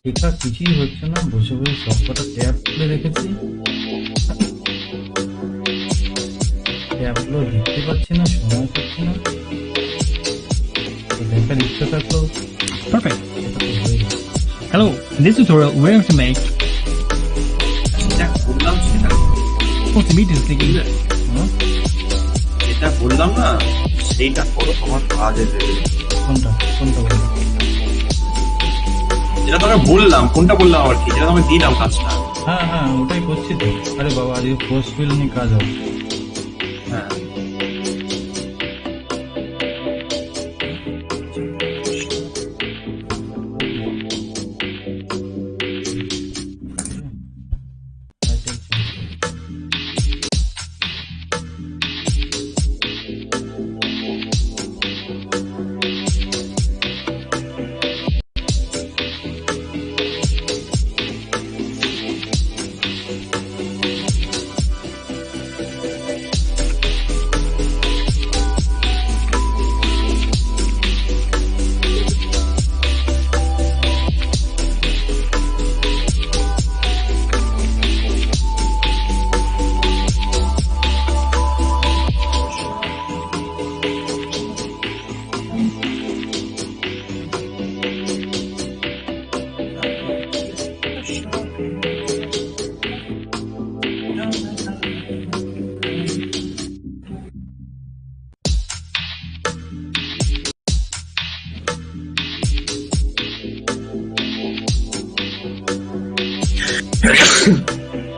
লেখা কিছুই হচ্ছে না, বসে বসে সবকটা ট্যাব খুলে রেখেছি, ট্যাবগুলো দেখতে পাচ্ছি না, সময় পাচ্ছি না, তো দেখার ইচ্ছা থাকলেও Perfect. এটা তো হয়ে গেছে। Hello, in this tutorial we're going to make যেটা বললাম সেটা multimedia thinking. হ্যাঁ, যেটা বললাম না সেইটা করো, তোমার কাজে দেবে। কোনটা কোনটা বলবো? যেটা তোমাকে বললাম, কোনটা বললাম আর কি, যেটা তোমাকে দিলাম কাজটা। হ্যাঁ হ্যাঁ, ওটাই করছি তো। আরে বাবা, আজকে ফোর্স ফিল নিয়ে কাজ হবে। হ্যাঁ,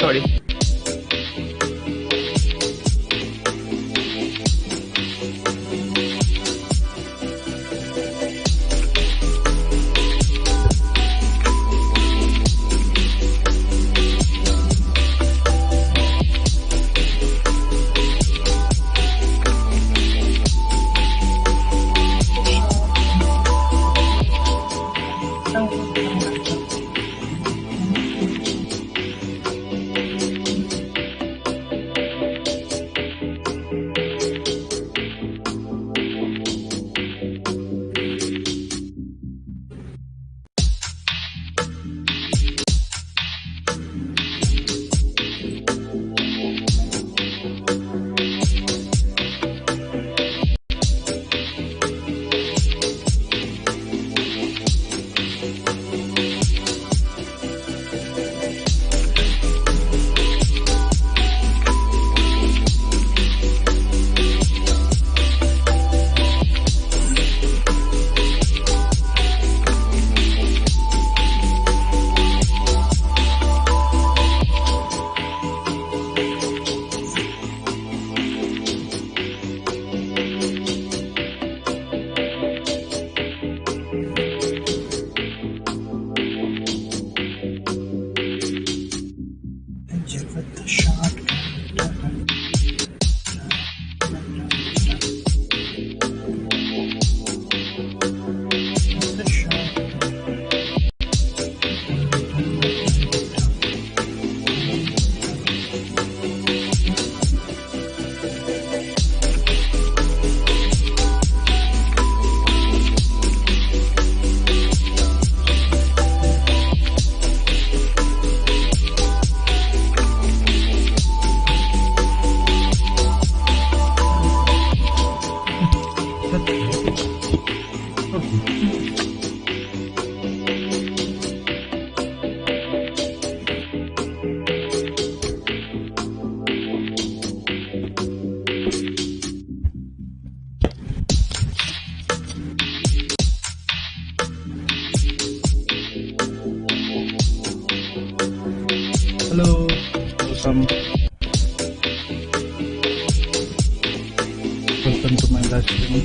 Sorry. Hello, welcome. Welcome to my live stream.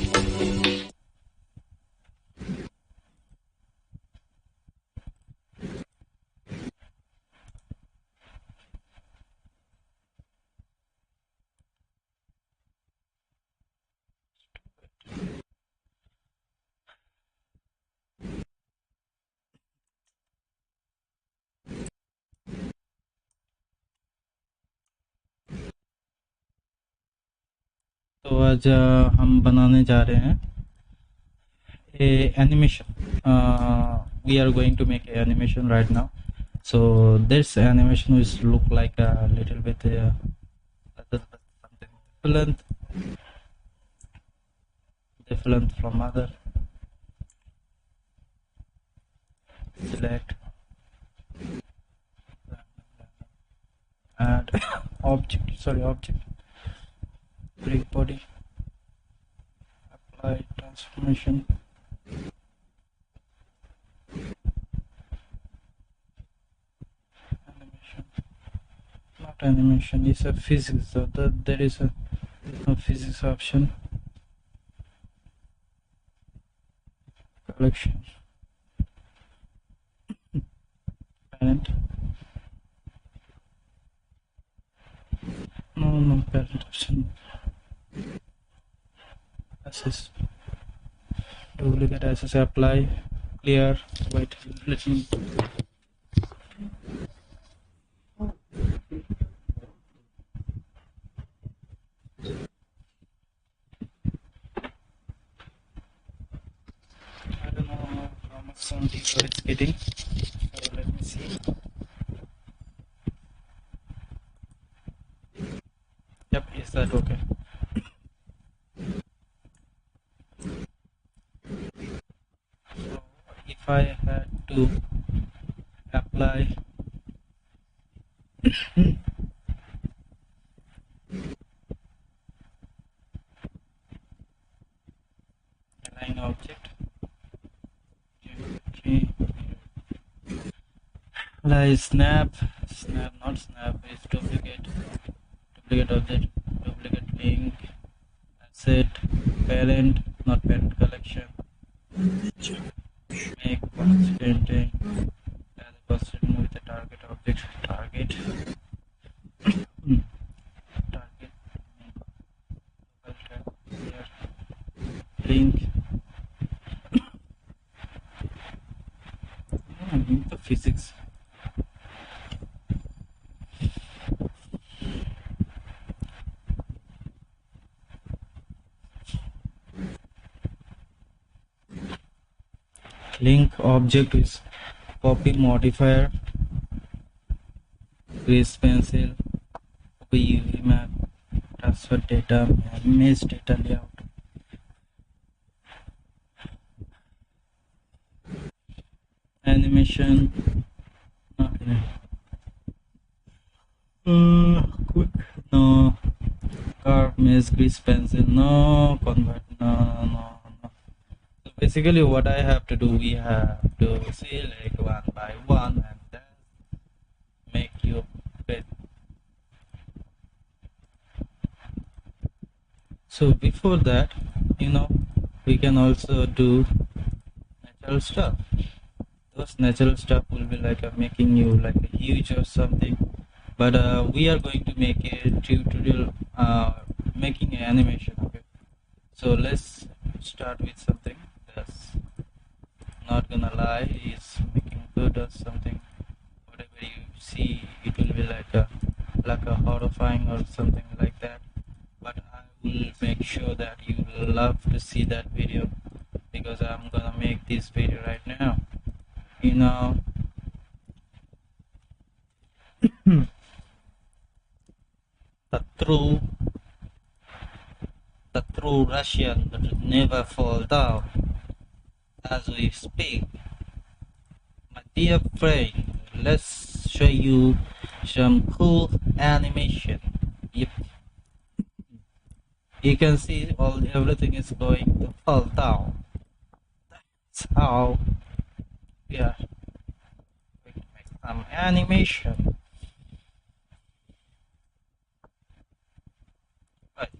तो आज हम बनाने जा रहे हैं animation we are going to make an animation right now. So this animation will look like a little bit something different from other. Select, add object, break body, apply transformation, animation, not animation, it's a physics, so there is a physics option, collection, parent, no parent option, assist, duplicate assist, apply, clear. Wait, let me I don't know how much sound it's getting, so let me see. Yep, is that okay? So if I had to apply align object, geometry, apply snap, not snap, is duplicate object, duplicate link, asset, parent, not parent, collection, make constrainting, add a constraint with a target object, target, target, here, link, the physics. Link object is copy modifier, grease pencil, UV map, transfer data, image data layout, animation, quick, no, curve, mesh, grease pencil, no, convert, no. So basically what I have to do, we have to select one by one and then make you fit. So before that, we can also do natural stuff. Those natural stuff will be like making you like a huge or something, but we are going to make a tutorial making an animation. Okay, so let's start with something that's not gonna lie, is making good or something. Whatever you see, it will be like a horrifying or something like that, but I will make sure that you love to see that video, because I'm gonna make this video right now. the true Russian that never fall down. As we speak, my dear friend, let's show you some cool animation. Yep. You can see everything is going to fall down. That's how we are going to make some animation. Right,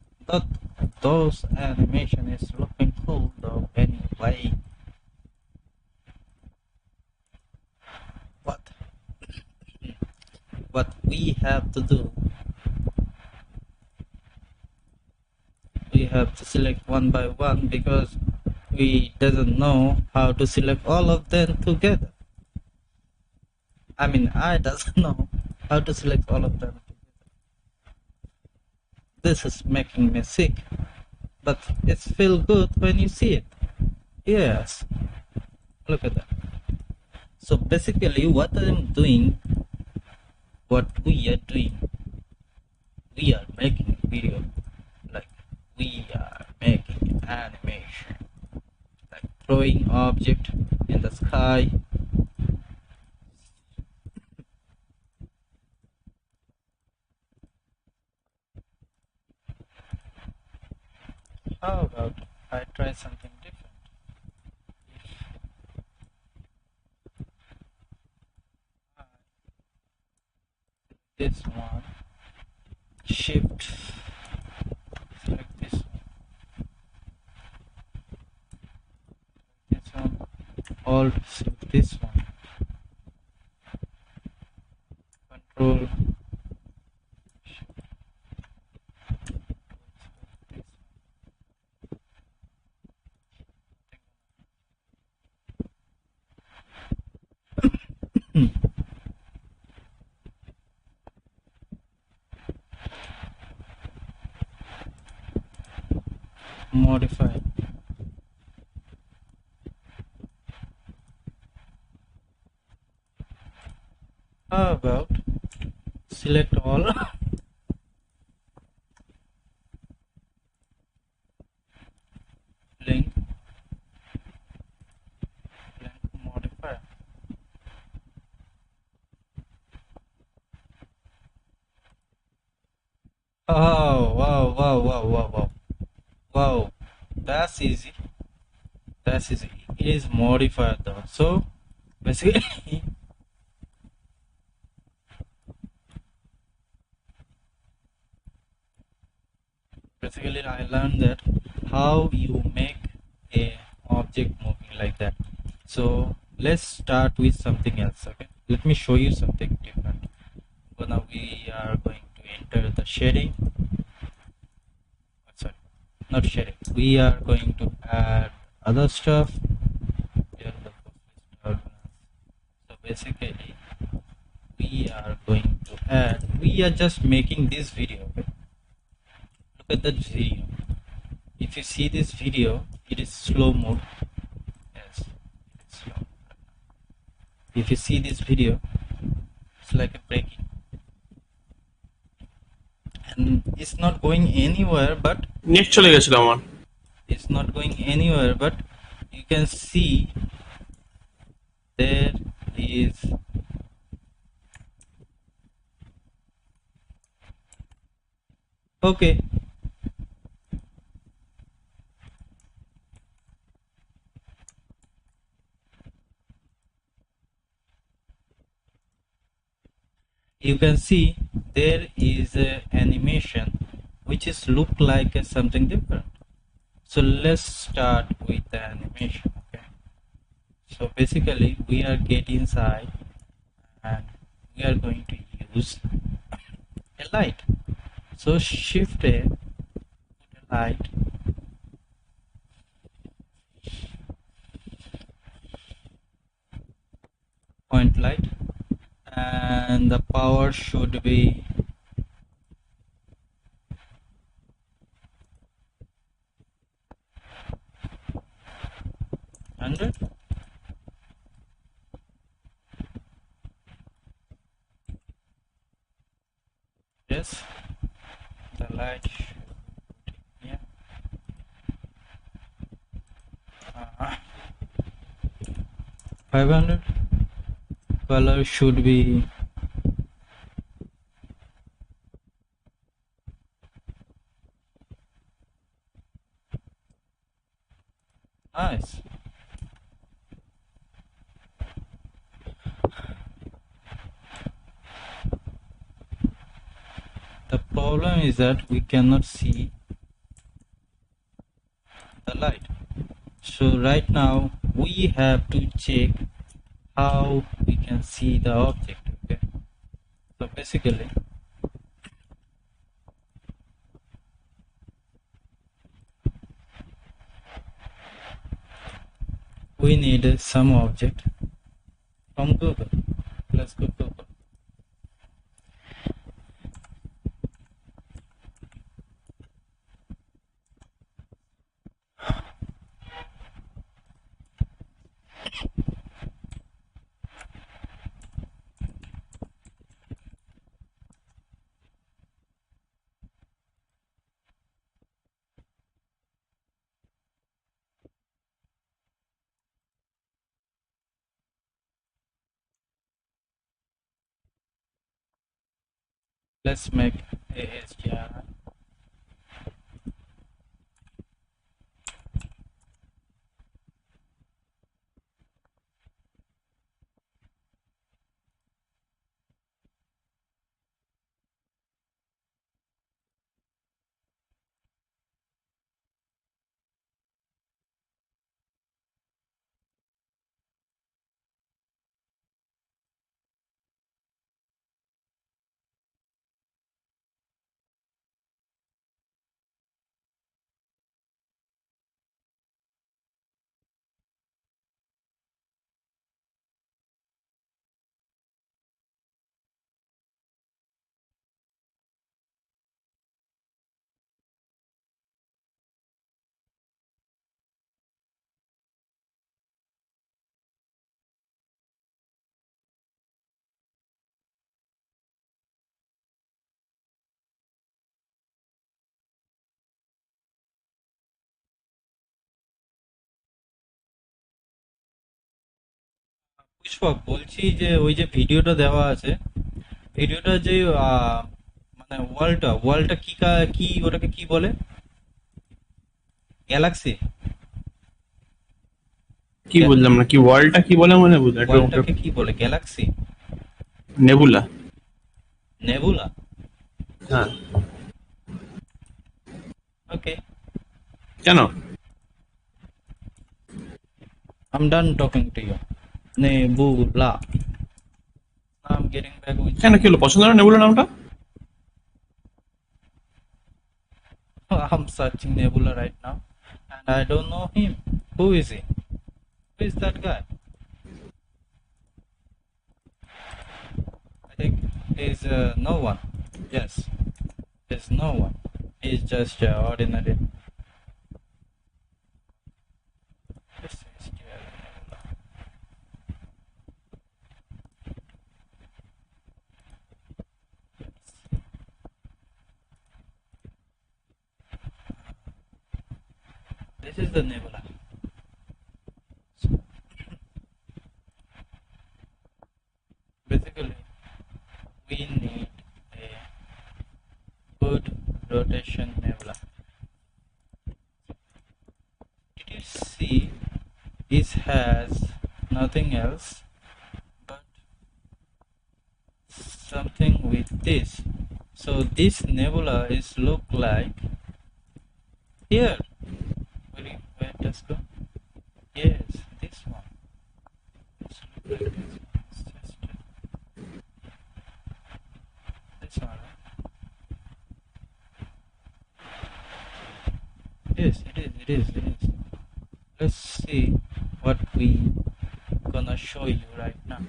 those animation is looking cool though anyway. What we have to do, we have to select one by one, because we doesn't know how to select all of them together. I mean, I doesn't know how to select all of them together. This is making me sick, but it feels good when you see it. Yes, look at that. So basically what we are doing, we are making a video, like we are making animation, like throwing object in the sky. How about I try something different? This one, shift, select this one, alt, select this one, control, modify. How about select all, link, modifier. Oh, wow, wow, wow, wow, wow, wow. That's easy. That's easy. It is modified though. So basically, basically I learned that how you make a object moving like that. So let's start with something else. Okay, let me show you something different. So now we are going to enter the shading. Sorry, not shading. We are going to add other stuff. Here the tolerance. So basically we are going to add, we are just making this video. Okay, look at that video. If you see this video, it is slow mode. Yes, it's slow. If you see this video, it's like a breaking, and it's not going anywhere, but net চলে গেছিল আমার it's not going anywhere, but you can see there is okay. You can see there is a animation which is look like something different. So let's start with the animation. Okay, so basically we are get inside and we are going to use a light. So shift A, put a light, point light, and the power should be 100. Yes, the light should be here. 500. Color should be nice. The problem is that we cannot see the light. So right now we have to check how we can see the object. Okay, so basically we need some object from Google. Let's go Google. Let's make ASGR. পুষ্পক বলছি যে ওই যে ভিডিওটা দেওয়া আছে, ভিডিওটা যে মানে ওয়ালটা কি ওটাকে কি বলে? গ্যালাক্সি? কি বললাম না, কি ওয়ার্ল্ডটা কি বলে মানে বুঝলাম একটু আমাকে। ওয়ালটাকে কি বলে? গ্যালাক্সি? নেবুলা। নেবুলা? হ্যাঁ। ওকে, কেন? I'm done talking to you. Nebula. Now I'm getting back with কেন কি হলো, পছন্দ না নেবুলা নামটা? I'm searching Nebula right now, and I don't know him. Who is he? Who is that guy? I think he's no one. Yes, he's no one. He's just ordinary. This is Nebula. This is the Nebula. Basically, we need a good rotation nebula. Did you see? This has nothing else but something with this. So this nebula is look like here. Where does go? Yes, this one. It's look like this. It's just this one. Right? Yes, it is. Let's see what we gonna show you right now.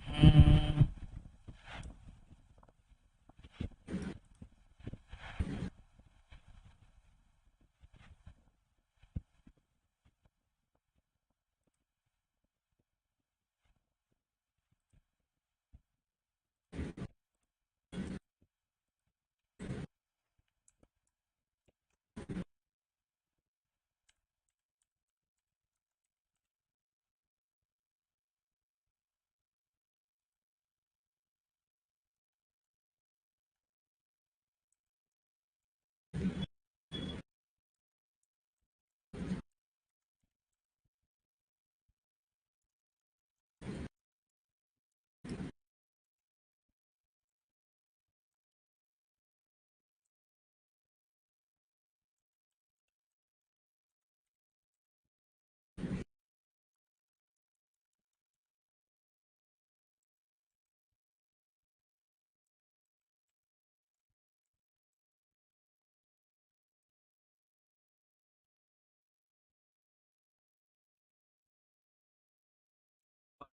Hmm.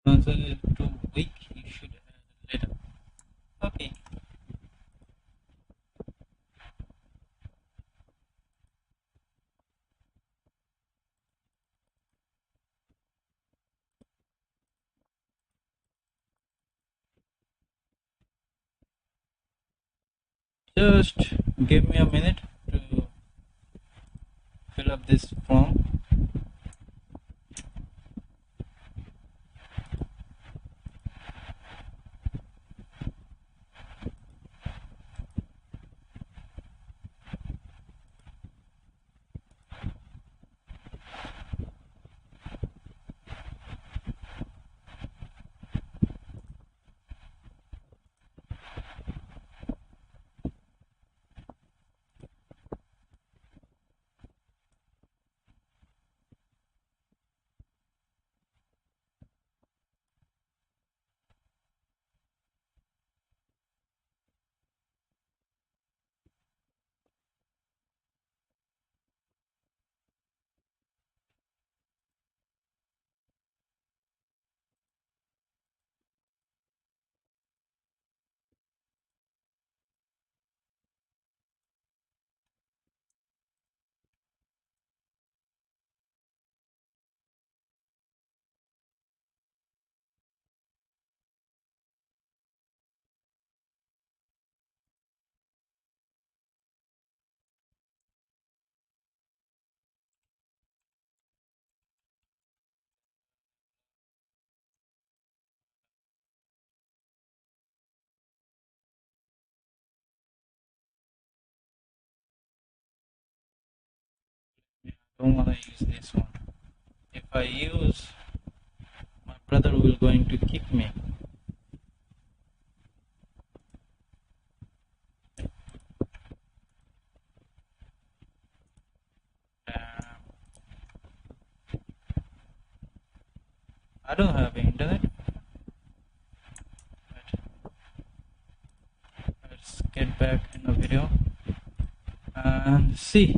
Once too weak, you should later. Okay. Just give me a minute to fill up this form. Don't want to use this one. If I use, my brother will going to kick me. I don't have internet. Let's get back in the video and see.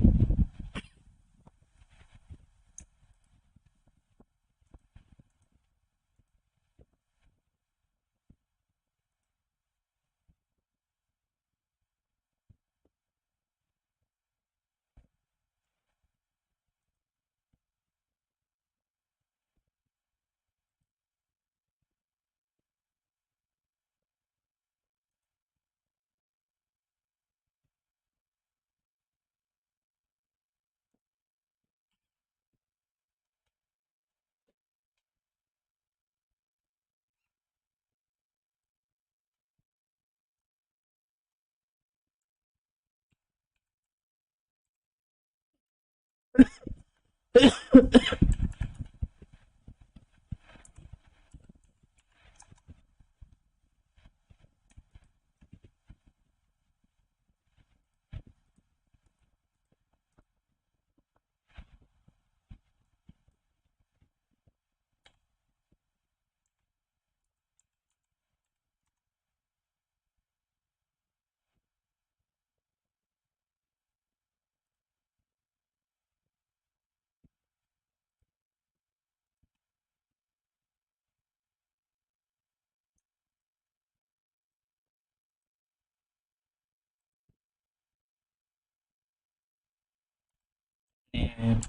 And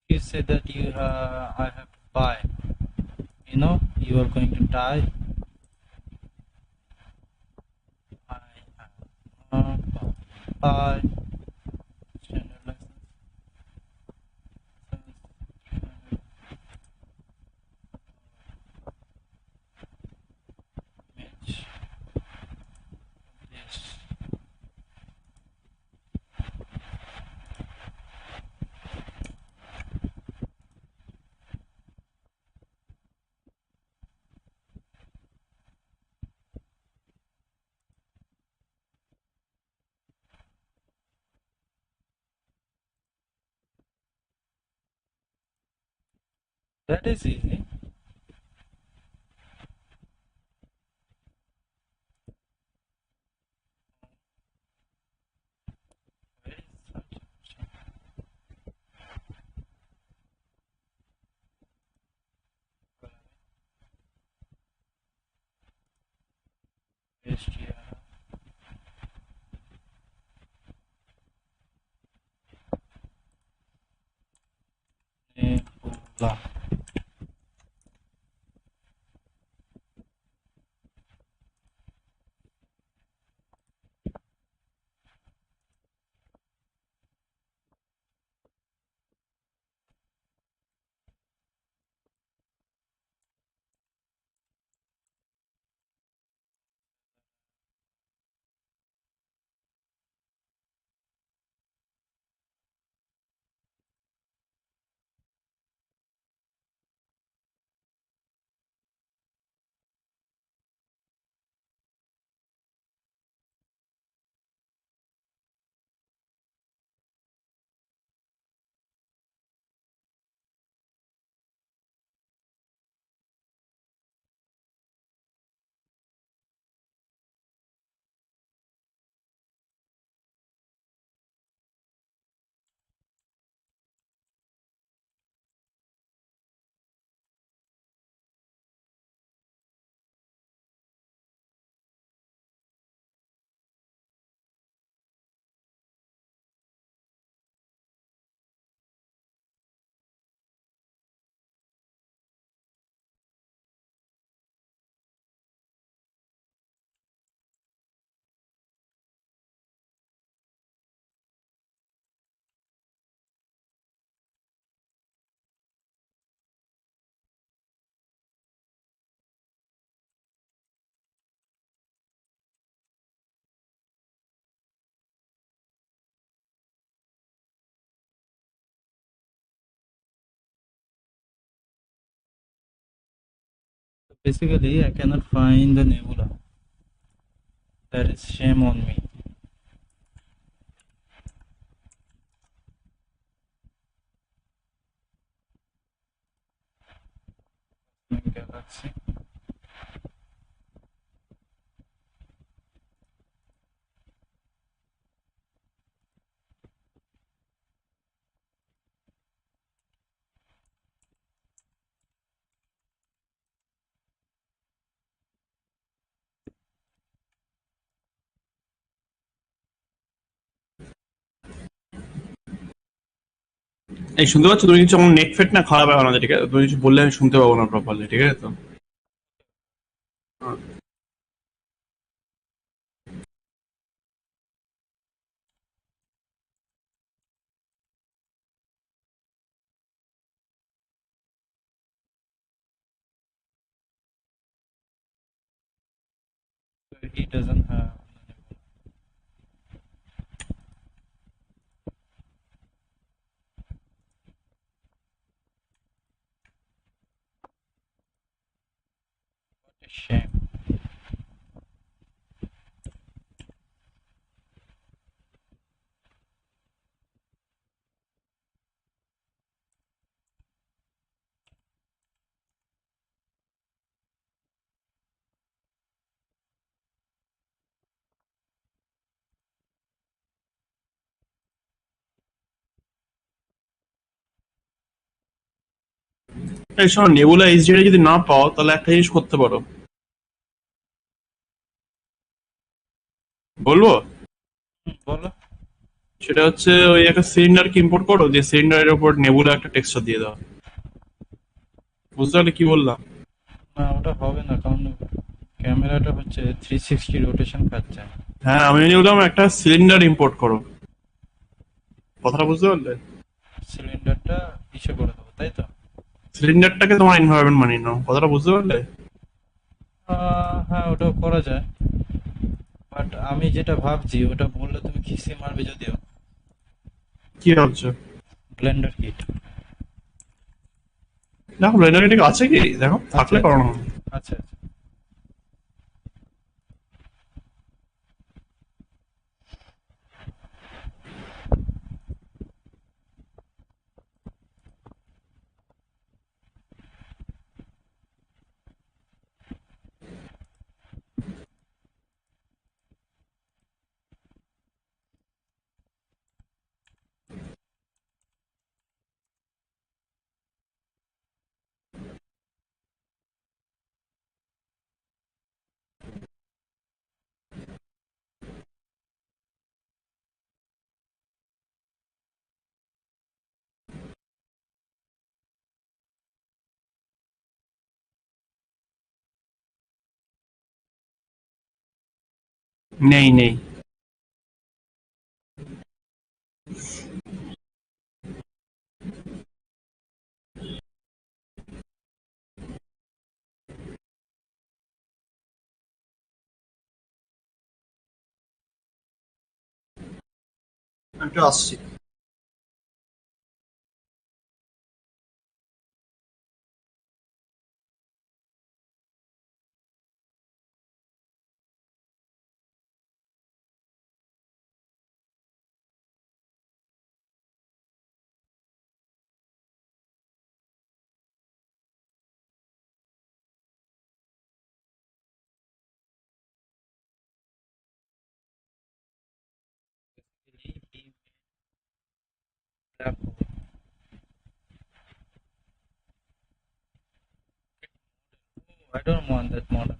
you say that I have to buy, you are going to die. I have buy standard license image this. That is easy. str nebula. Basically, I cannot find the nebula. That is shame on me. Galaxy. এই শুনতে পাচ্ছ? তুমি কিছু আমার net ফেট না খারাপ হবে না, ঠিক আছে? তুমি কিছু বললে আমি শুনতে পাবো না প্রপারলি, ঠিক আছে তো? So he doesn't have a shame. এই শোনো, নেবুলা এইচডিটা যদি না পাও তাহলে একটা জিনিস করতে পারো। বলবো? বলো। সেটা হচ্ছে ওই একটা সিলিন্ডারকে ইম্পোর্ট করো, যে সিলিন্ডারের উপর নেবুলা একটা টেক্সচার দিয়ে দাও। বুঝতে পারলে কি বললাম? না, ওটা হবে না, কারণ ক্যামেরাটা হচ্ছে 360 রোটেশন খাচ্ছে। হ্যাঁ, আমি বললাম একটা সিলিন্ডার ইম্পোর্ট করো। কথাটা বুঝতে পারলে? সিলিন্ডারটা ইসে করে দেবো, তাই তো? সিলিন্ডারটাকে তোমার এনভায়রনমেন্ট মানিয়ে নাও। কথাটা বুঝতে পারলে? হ্যাঁ, ওটাও করা যায়, বাট আমি যেটা ভাবছি ওটা বললে তুমি খিসি মারবে যদিও। কি ভাবছো? ব্লেন্ডার কিট দেখো ব্লেন্ডার ঠিক আছে কি, দেখো আচ্ছা থাকলে করো না। আচ্ছা। নেই। একটু আসছি। Black hole. I don't want that model.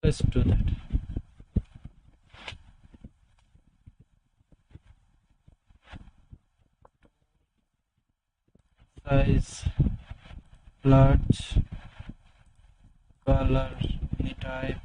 Let's do that. Size, large, color, any type.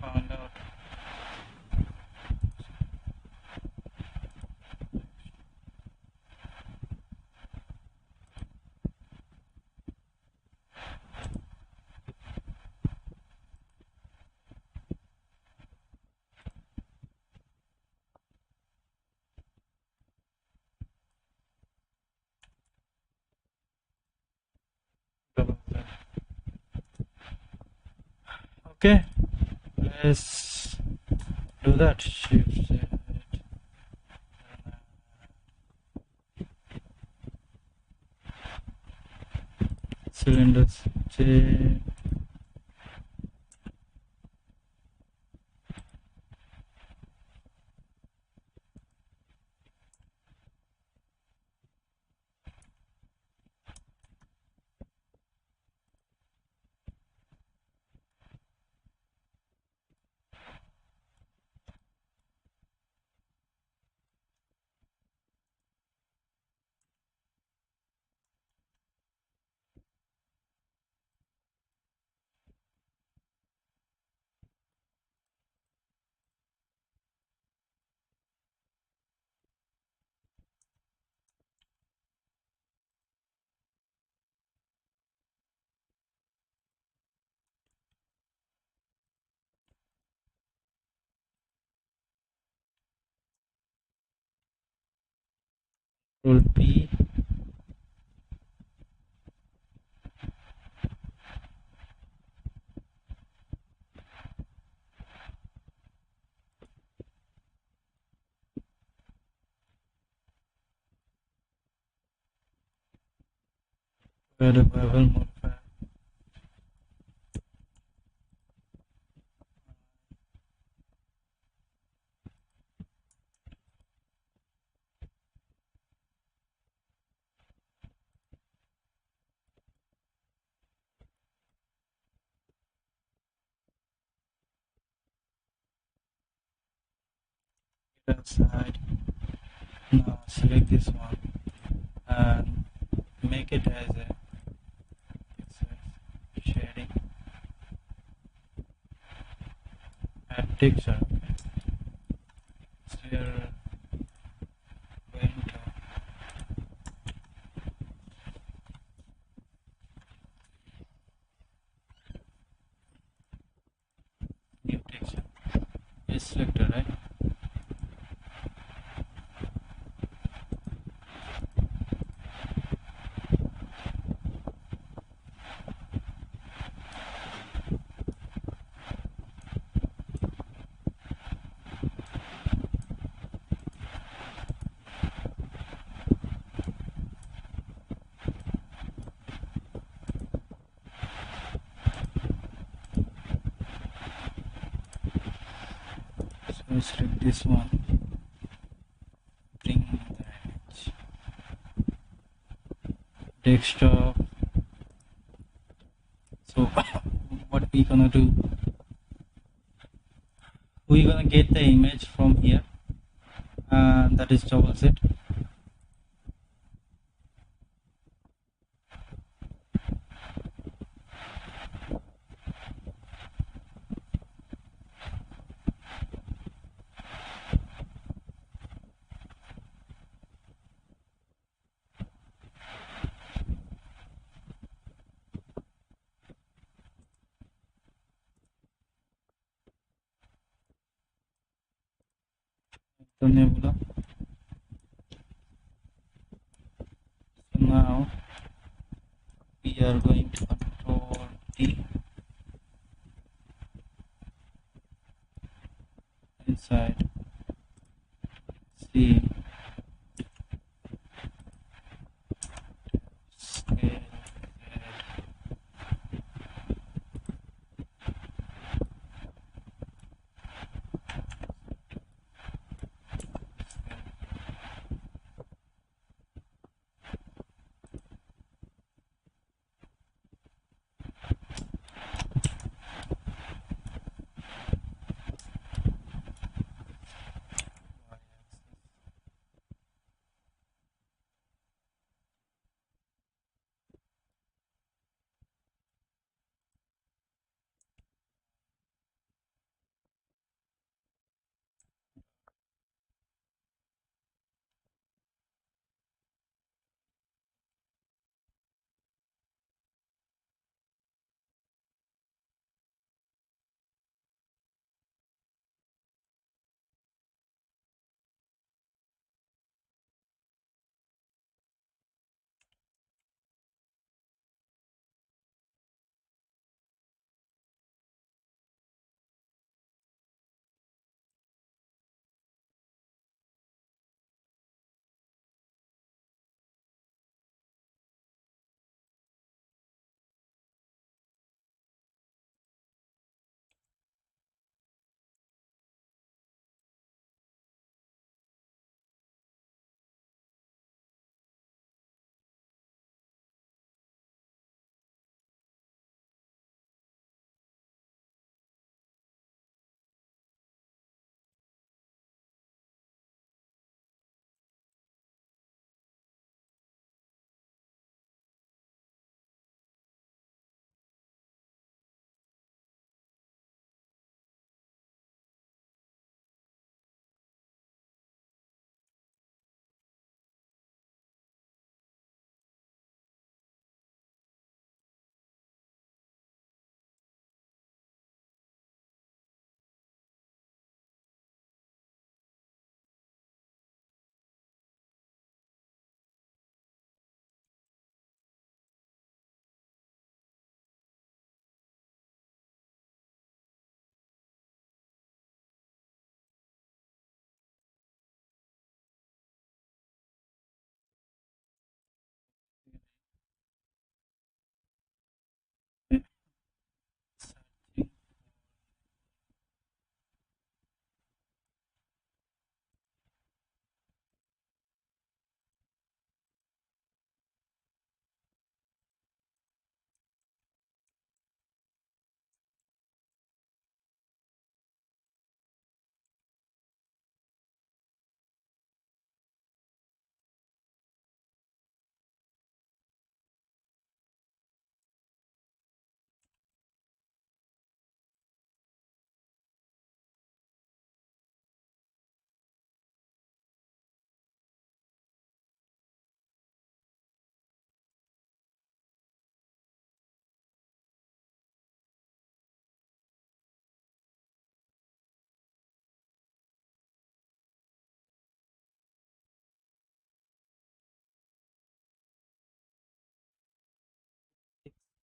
Found out. Okay, let's do that. Shift Z, cylinders J. Control P. Variable modifier. Side. Now select this one and make it as a shading. Add texture. So we are going to new texture. It's selected, right? restrict this one, bring the image, desktop. So what we gonna do, we gonna get the image from here, and that is double set. The nebula. So now we are going to control D inside C scale.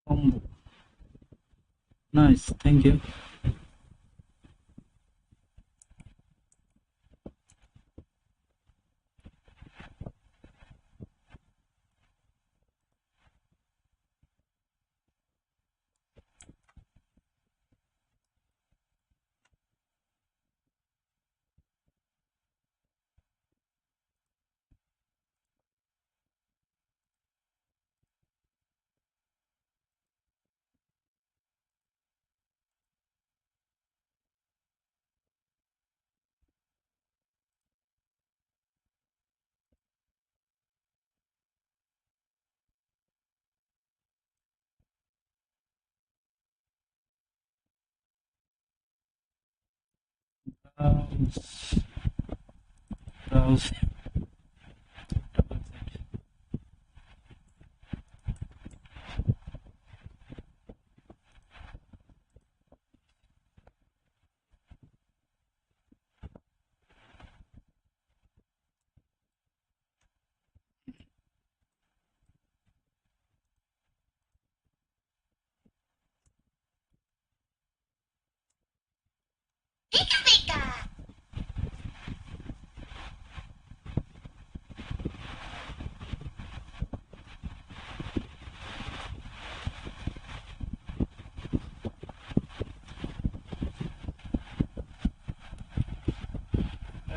Combo. Nice, thank you. browse, browse, double Z.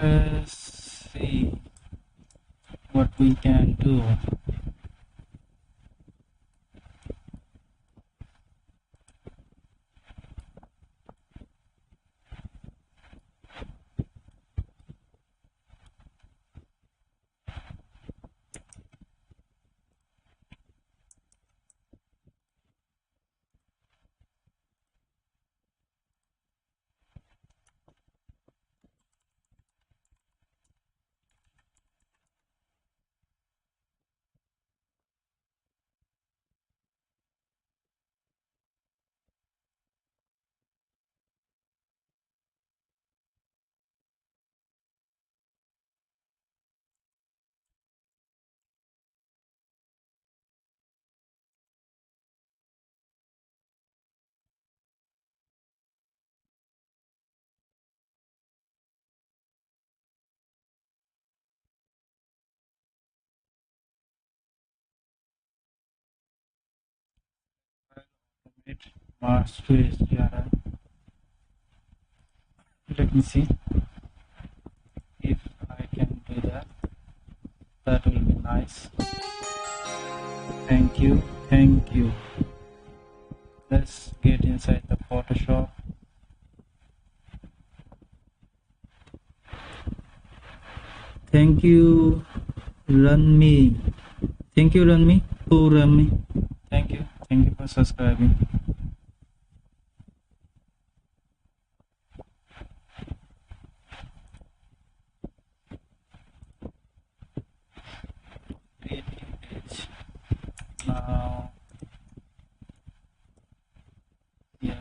Let's see what we can do. March to HDR. Let me see if I can do that. That will be nice. Thank you, thank you. Let's get inside the Photoshop. Thank you, run me. Thank you, run me. Who run me? Thank you for subscribing. Create image. Now, yeah.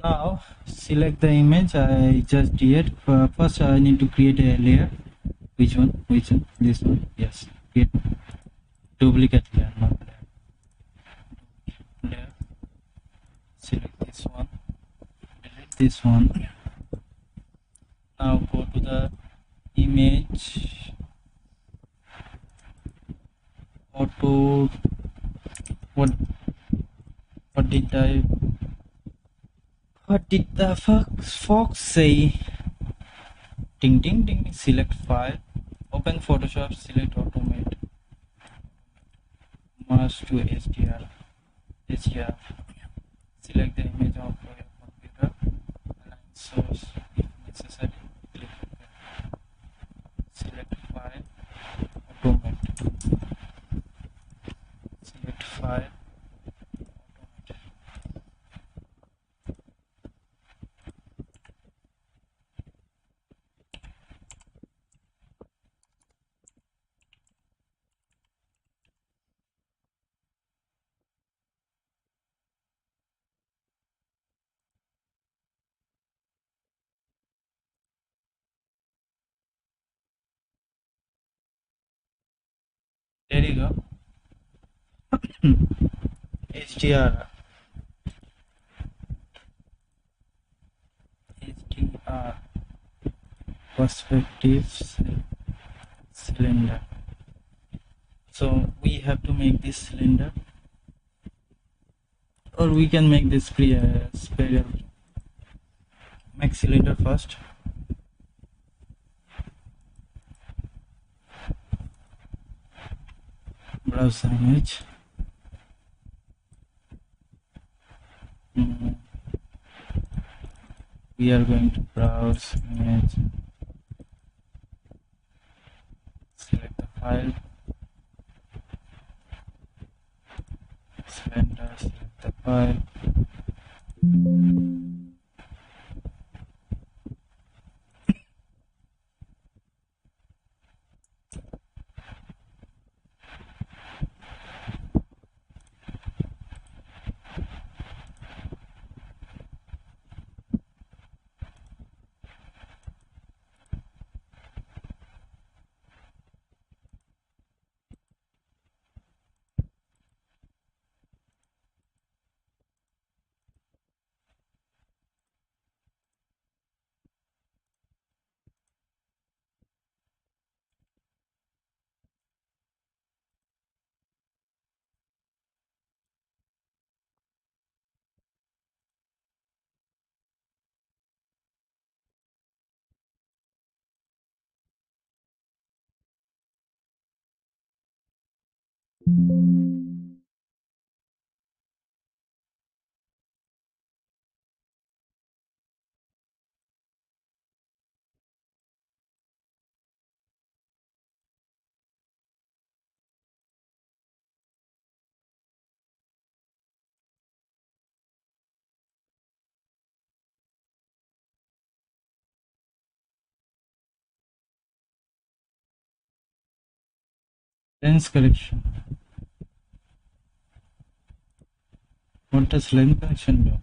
Now select the image I just did. First I need to create a layer. Which one? This one. Yes. Create duplicate layer, not layer. Select this one. Delete this one. Now go to the image. Auto. What did I? What did the fox say? Ding ding ding. Select file. Open Photoshop. Select automate. Merge to HDR. Select the image of your computer. Align source if necessary. Click OK. Select file. Automate. Select file. Automate. There you go. HDR. Perspective cylinder. So we have to make this cylinder. or we can make this spiral accelerator first. Browse image. We are going to browse image, select the file, select the file. Lens correction. What does lens correction do?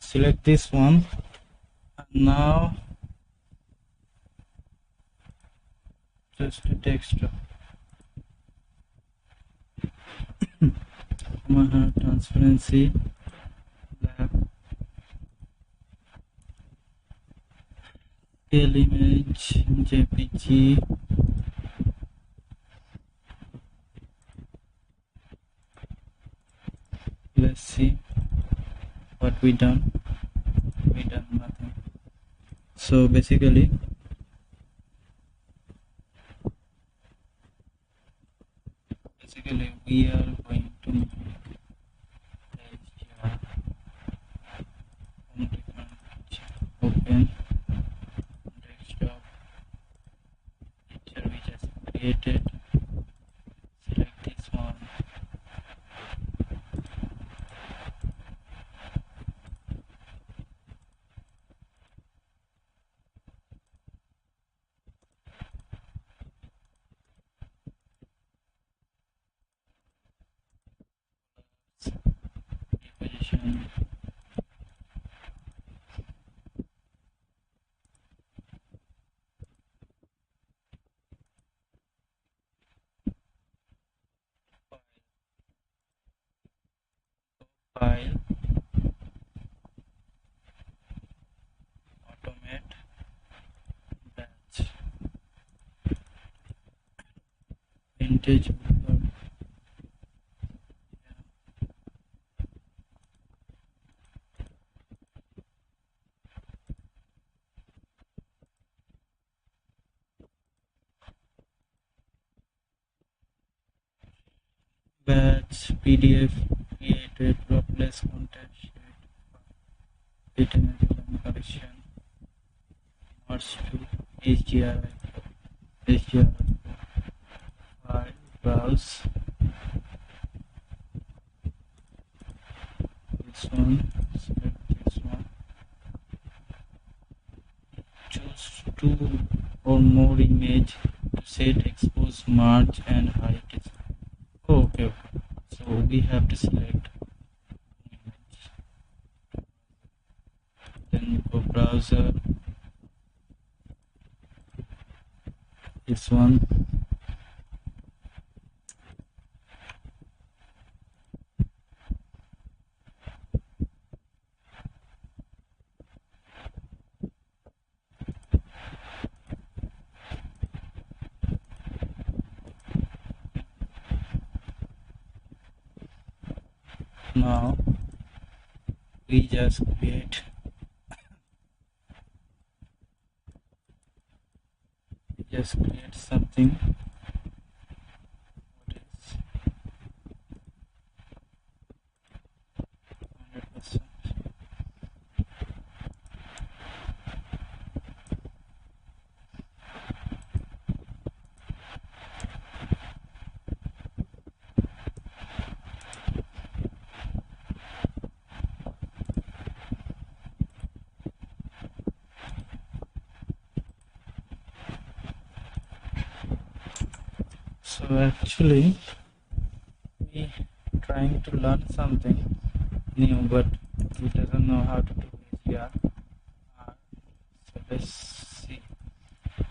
Select this one, and now just a text. Transparency, black, scale image, JPG. Let's see what we done. We done nothing. So basically, we are going to make open desktop picture which has created. Select this one. Position. File, automate, batch, vintage, batch, PDF created, replace content sheet, written collection, merge to HDRI, file, browse, this one, select this one, choose two or more image to set, expose, merge and hide it. Oh, okay. So we have to select image, then go browser, this one, now we just create something what is 100%. So actually we trying to learn something new, but we doesn't know how to do HDR. So let's see how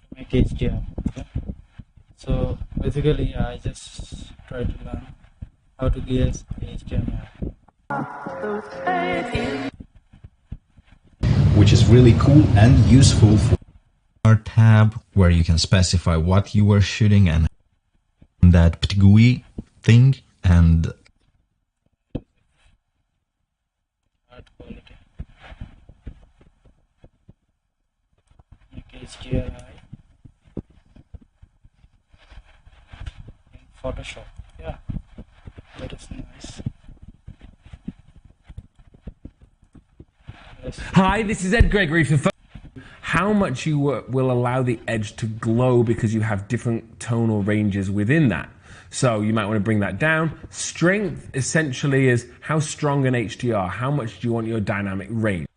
to make HDR. Okay? So basically I just try to learn how to get HDR. Which is really cool and useful for our tab where you can specify what you are shooting and that GUI thing and Art quality. Make HDRI in Photoshop. Yeah, that is nice. Hi, this is Ed Gregory for how much you will allow the edge to glow because you have different tonal ranges within that. So you might want to bring that down. Strength essentially is how strong an HDR, how much do you want your dynamic range?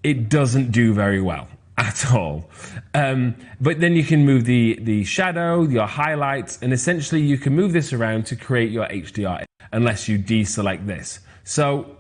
It doesn't do very well at all. But then you can move the shadow, your highlights, and essentially you can move this around to create your HDR unless you deselect this. So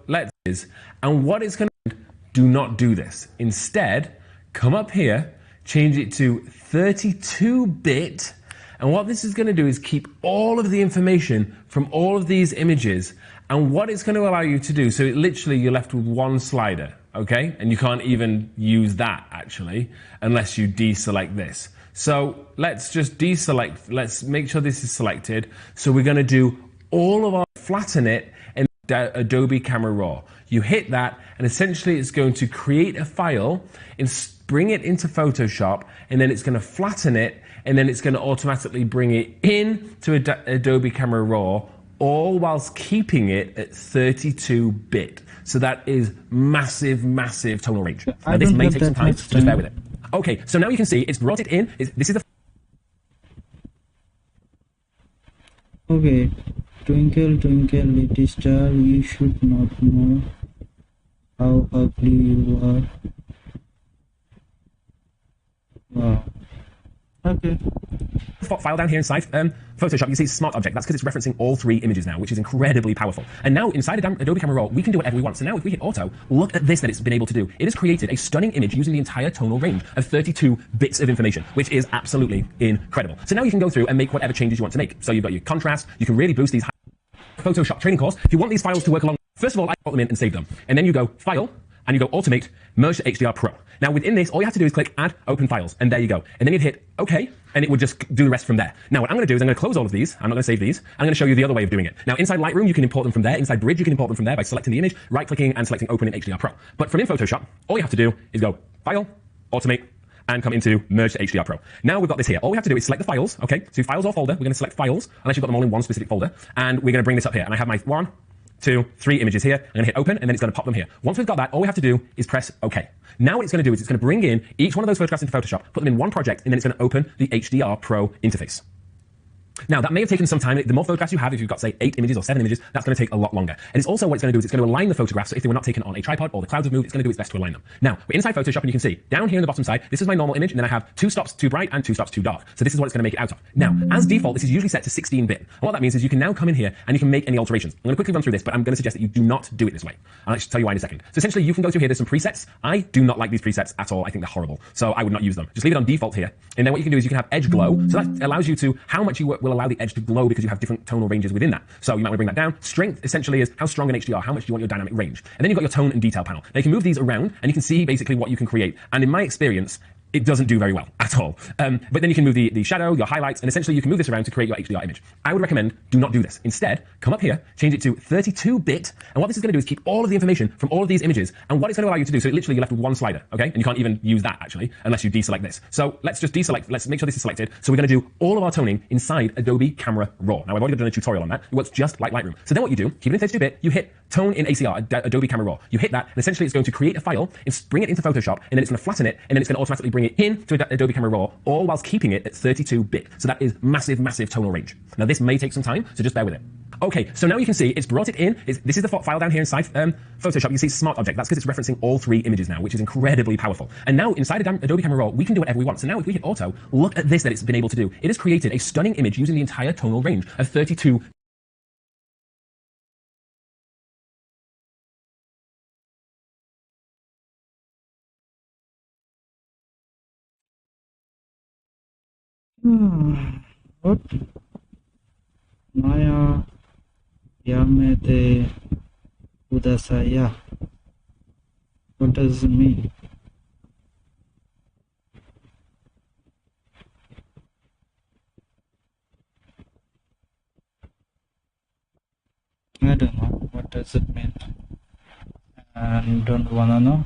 and what it's going to do not do this. Instead, come up here, change it to 32-bit, and what this is going to do is keep all of the information from all of these images, and what it's going to allow you to do, so literally you're left with one slider, okay? And you can't even use that, actually, unless you deselect this. So let's just deselect, let's make sure this is selected. So we're going to do all of our, flatten it in Adobe Camera Raw. You hit that, and essentially it's going to create a file and bring it into Photoshop, and then it's going to flatten it, and then it's going to automatically bring it in to Adobe Camera Raw, all whilst keeping it at 32-bit. So that is massive, massive tonal range. Now this may take some time, just bear with it. Okay, so now you can see it's brought it in. This is the... Okay, twinkle, twinkle, little star, you should not know how ugly you are. Wow. Okay. File down here inside Photoshop, you can see it's a smart object. That's because it's referencing all 3 images now, which is incredibly powerful. And now inside Adobe Camera Raw, we can do whatever we want. So now if we hit auto, look at this that it's been able to do. It has created a stunning image using the entire tonal range of 32 bits of information, which is absolutely incredible. So now you can go through and make whatever changes you want to make. So you've got your contrast, you can really boost these. Photoshop training course, if you want these files to work along, first of all, I brought them in and saved them. And then you go File, and you go Automate, Merge to HDR Pro. Now within this, all you have to do is click Add Open Files, and there you go. And then you'd hit OK, and it would just do the rest from there. Now what I'm going to do is I'm going to close all of these. I'm not going to save these. I'm going to show you the other way of doing it. Now inside Lightroom, you can import them from there. Inside Bridge, you can import them from there by selecting the image, right-clicking, and selecting Open in HDR Pro. But from in Photoshop, all you have to do is go File, Automate, and come into Merge to HDR Pro. Now we've got this here. All we have to do is select the files, okay? So files or folder, we're going to select files, unless you've got them all in one specific folder, and we're going to bring this up here. And I have my 1, 2, 3 images here. I'm going to hit open, and then it's going to pop them here. Once we've got that, all we have to do is press OK. Now what it's going to do is it's going to bring in each one of those photographs into Photoshop, put them in one project, and then it's going to open the HDR Pro interface. Now, that may have taken some time. The more photographs you have, if you've got, say, 8 images or 7 images, that's going to take a lot longer. And it's also what it's going to do is it's going to align the photographs. So if they were not taken on a tripod or the clouds have moved, it's going to do its best to align them. Now, we're inside Photoshop, and you can see down here on the bottom side, this is my normal image, and then I have 2 stops too bright and 2 stops too dark. So this is what it's going to make it out of. Now, as default, this is usually set to 16-bit. And what that means is you can now come in here and you can make any alterations. I'm going to quickly run through this, but I'm going to suggest that you do not do it this way. I'll actually tell you why in a second. So essentially, you can go through here. There's some presets. I do not like these presets at all. I think they're horrible. So I would not use them. Just leave it on default here. And then what you can do is you can have edge glow. So that allows you to how much you will allow the edge to glow because you have different tonal ranges within that. So you might want to bring that down. Strength essentially is how strong an HDR, how much do you want your dynamic range. And then you've got your tone and detail panel. Now you can move these around and you can see basically what you can create. And in my experience, it doesn't do very well at all. But then you can move the shadow, your highlights, and essentially you can move this around to create your HDR image. I would recommend do not do this. Instead, come up here, change it to 32-bit, and what this is going to do is keep all of the information from all of these images, and what it's going to allow you to do, so literally you're left with one slider, okay? And you can't even use that, actually, unless you deselect this. So let's just deselect, let's make sure this is selected. So we're going to do all of our toning inside Adobe Camera Raw. Now, I've already done a tutorial on that. It works just like Lightroom. So then what you do, keep it in 32-bit, you hit Tone in ACR, Adobe Camera Raw. You hit that, and essentially it's going to create a file, bring it into Photoshop, and then it's going to flatten it, and then it's going to automatically bring it in to Adobe Camera Raw, all whilst keeping it at 32-bit. So that is massive, massive tonal range. Now, this may take some time, so just bear with it. Okay, so now you can see it's brought it in. This is the file down here inside Photoshop. You see Smart Object. That's because it's referencing all 3 images now, which is incredibly powerful. And now inside Adobe Camera Raw, we can do whatever we want. So now if we hit Auto, look at this that it's been able to do. It has created a stunning image using the entire tonal range of 32. What? Maya Yamete Udasaya. What does it mean? I don't know. What does it mean? And don't wanna know.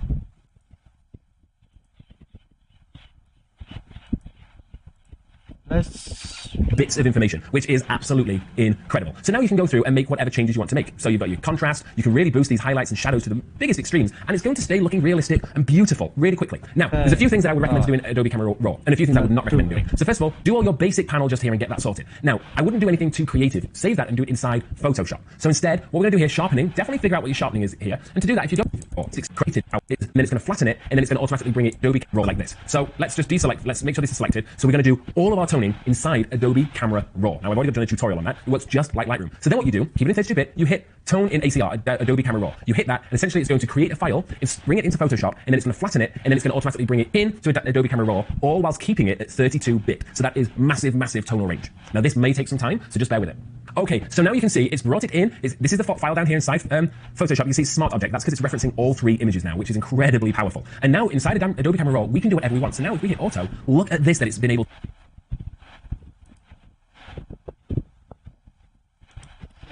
Bits of information, which is absolutely incredible. So now you can go through and make whatever changes you want to make. So you've got your contrast, you can really boost these highlights and shadows to the biggest extremes, and it's going to stay looking realistic and beautiful really quickly. Now, there's a few things that I would recommend doing in Adobe Camera Raw, and a few things I would not recommend doing. So first of all, do all your basic panel just here and get that sorted. Now, I wouldn't do anything too creative. Save that and do it inside Photoshop. So instead, what we're going to do here, sharpening, definitely figure out what your sharpening is here. And to do that, if you don't, it's created, and then it's going to flatten it, and then it's going to automatically bring it Adobe Raw like this. So let's just deselect, let's make sure this is selected. So we're going to do all of our toning inside Adobe Camera Raw. Now, I've already done a tutorial on that. It works just like Lightroom. So then what you do, keep it in 32-bit, you hit Tone in ACR, Adobe Camera Raw. You hit that, and essentially it's going to create a file, bring it into Photoshop, and then it's going to flatten it, and then it's going to automatically bring it in to Adobe Camera Raw, all whilst keeping it at 32-bit. So that is massive, massive tonal range. Now, this may take some time, so just bear with it. Okay, so now you can see it's brought it in. This is the file down here inside Photoshop. You see Smart Object. That's because it's referencing all 3 images now, which is incredibly powerful. And now inside Adobe Camera Raw, we can do whatever we want. So now if we hit Auto, look at this that it's been able.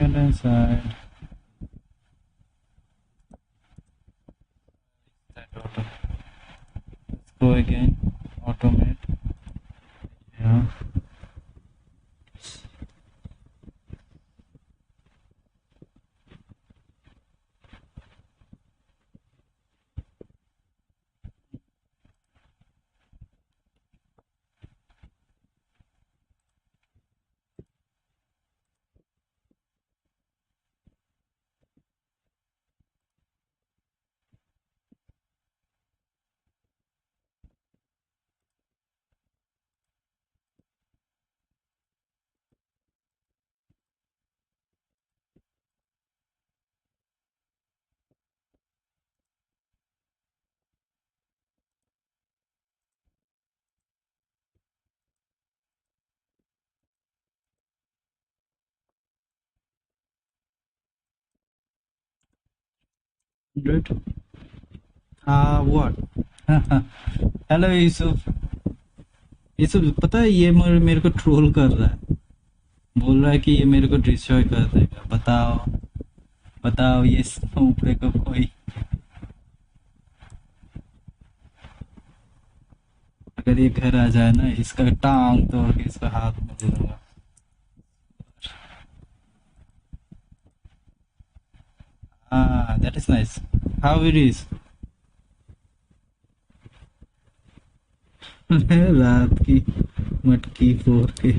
And inside that auto. Let's go again. Automate. Yeah. Good. What? Hello Yusuf पता है ये मेरे को troll कर रहा है, बोल रहा है कि ये मेरे को डिस्ट्रॉय कर देगा। बताओ ये ऊपर को कोई अगर ये घर आ जाए ना, इसका टांग तोड़ के इसका हाथ में दे दूंगा। That is nice. How it is? रात की मटकी फोड़ के।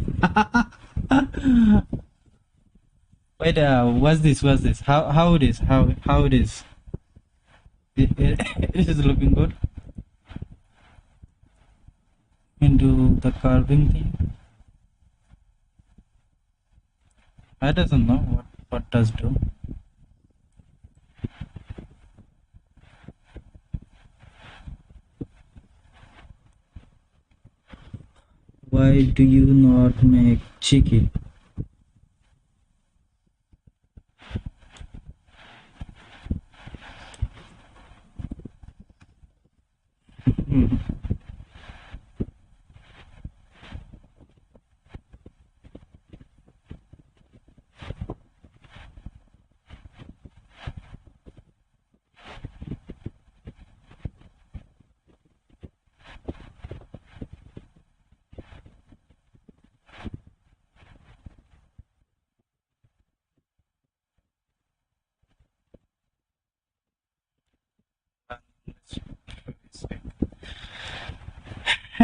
Wait, what's this? How it is? How it is? It is looking good. Into the carving thing. I doesn't know what does do. Why do you not make chicken?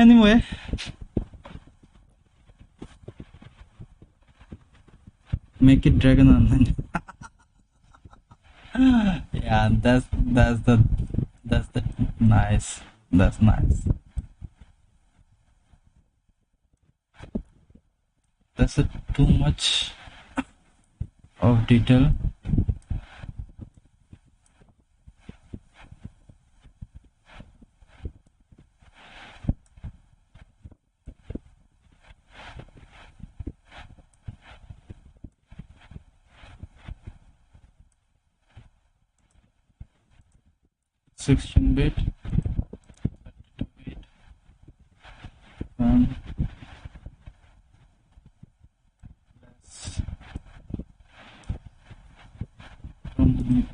anyway. Make it dragon online. Yeah, that's the nice. That's nice. That's too much of detail. Sixteen bit, 32 bit, less from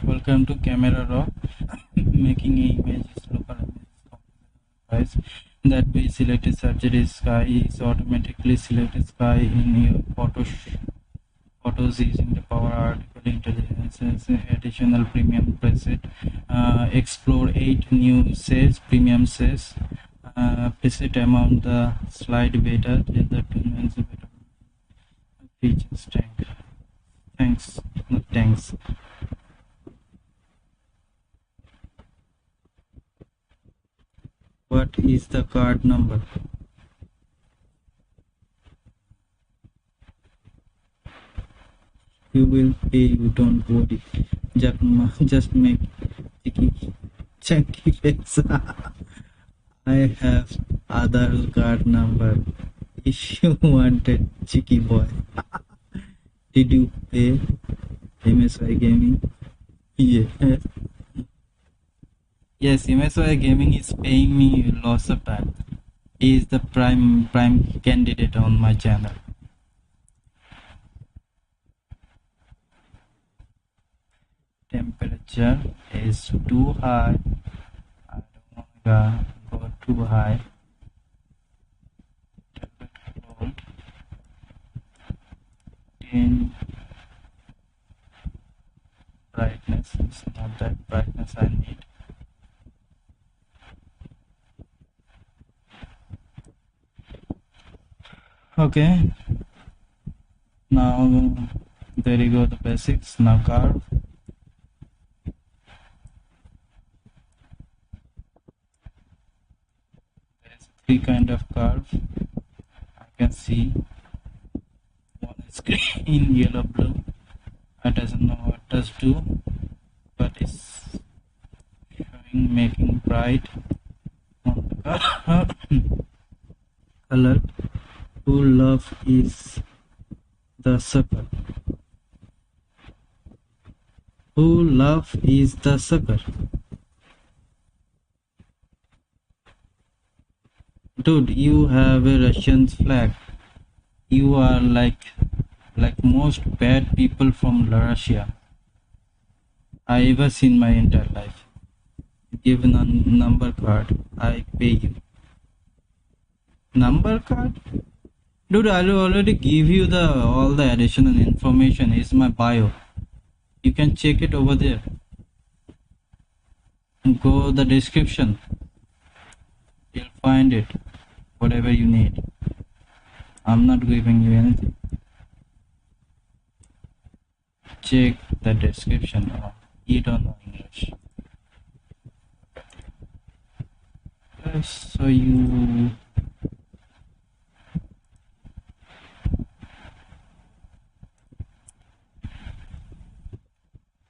welcome to camera raw. Making images local images that we selected surgery sky is automatically selected sky in your photos using the power article intelligence additional premium preset. Explore 8 new sets premium sets. Preset among the slide beta the two features thanks not thanks. What is the card number? You will pay, you don't worry. Just make chunky face. I have other card number. If you wanted cheeky boy. Did you pay MSI Gaming? Yeah. Yes, MSI Gaming is paying me lots of time. He is the prime candidate on my channel. Temperature is too high. I don't want to go too high. Cold. 10 brightness is not that brightness I need. Okay, now there you go, the basics. Now curve. There is 3 kind of curve. I can see one is green, yellow, blue. I doesn't know what does do, but it's showing making bright on the color. Who love is the sucker? Who love is the sucker? Dude, you have a Russian flag. You are like most bad people from Russia I ever seen my entire life. Given a number card, I pay you. Number card? Dude, I will already give you all the additional information. Is my bio. You can check it over there. Go the description. You'll find it. Whatever you need. I'm not giving you anything. Check the description. Oh, you don't know English. So you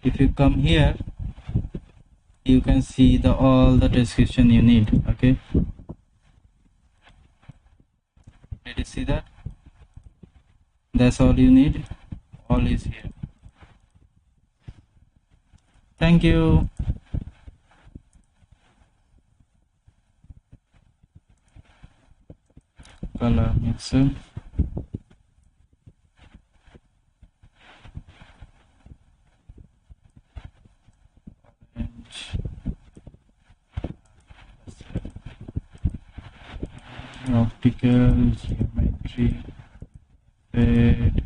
if you come here, you can see all the description you need. Okay, did you see that? That's all you need. All is here. Thank you. Color mixer. Optical, geometry, fade,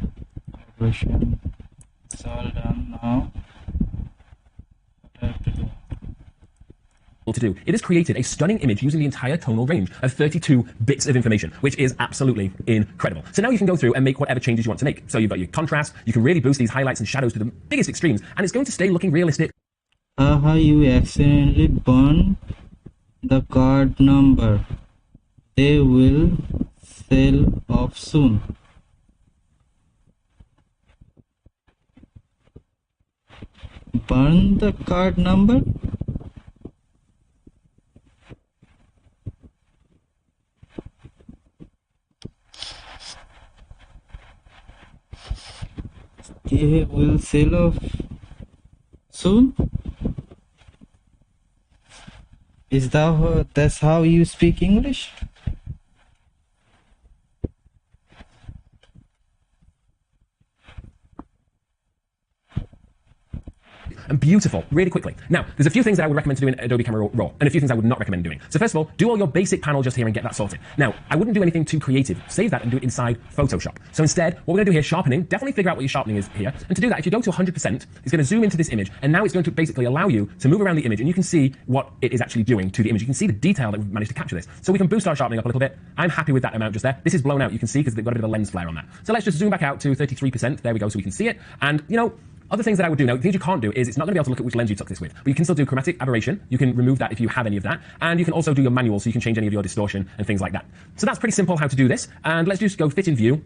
vibration, It's all done now. What I have to do? To do. It has created a stunning image using the entire tonal range of 32 bits of information, which is absolutely incredible. So now you can go through and make whatever changes you want to make. So you've got your contrast, you can really boost these highlights and shadows to the biggest extremes, and it's going to stay looking realistic. How you accidentally burn the card number. They will sell off soon. Burn the card number? They will sell off soon? Is that's how you speak English? And beautiful, really quickly. Now, there's a few things that I would recommend to do in Adobe Camera Raw, and a few things I would not recommend doing. So first of all, do all your basic panel just here and get that sorted. Now, I wouldn't do anything too creative. Save that and do it inside Photoshop. So instead, what we're going to do here, sharpening, definitely figure out what your sharpening is here. And to do that, if you go to 100%, it's going to zoom into this image, and now it's going to basically allow you to move around the image, and you can see what it is actually doing to the image. You can see the detail that we've managed to capture this. So we can boost our sharpening up a little bit. I'm happy with that amount just there. This is blown out, you can see, because they've got a bit of a lens flare on that. So let's just zoom back out to 33%. There we go, so we can see it. And, you know, other things that I would do now, the things you can't do is it's not going to be able to look at which lens you took this with, but you can still do chromatic aberration. You can remove that if you have any of that, and you can also do your manual, so you can change any of your distortion and things like that. So that's pretty simple how to do this, and let's just go fit in view.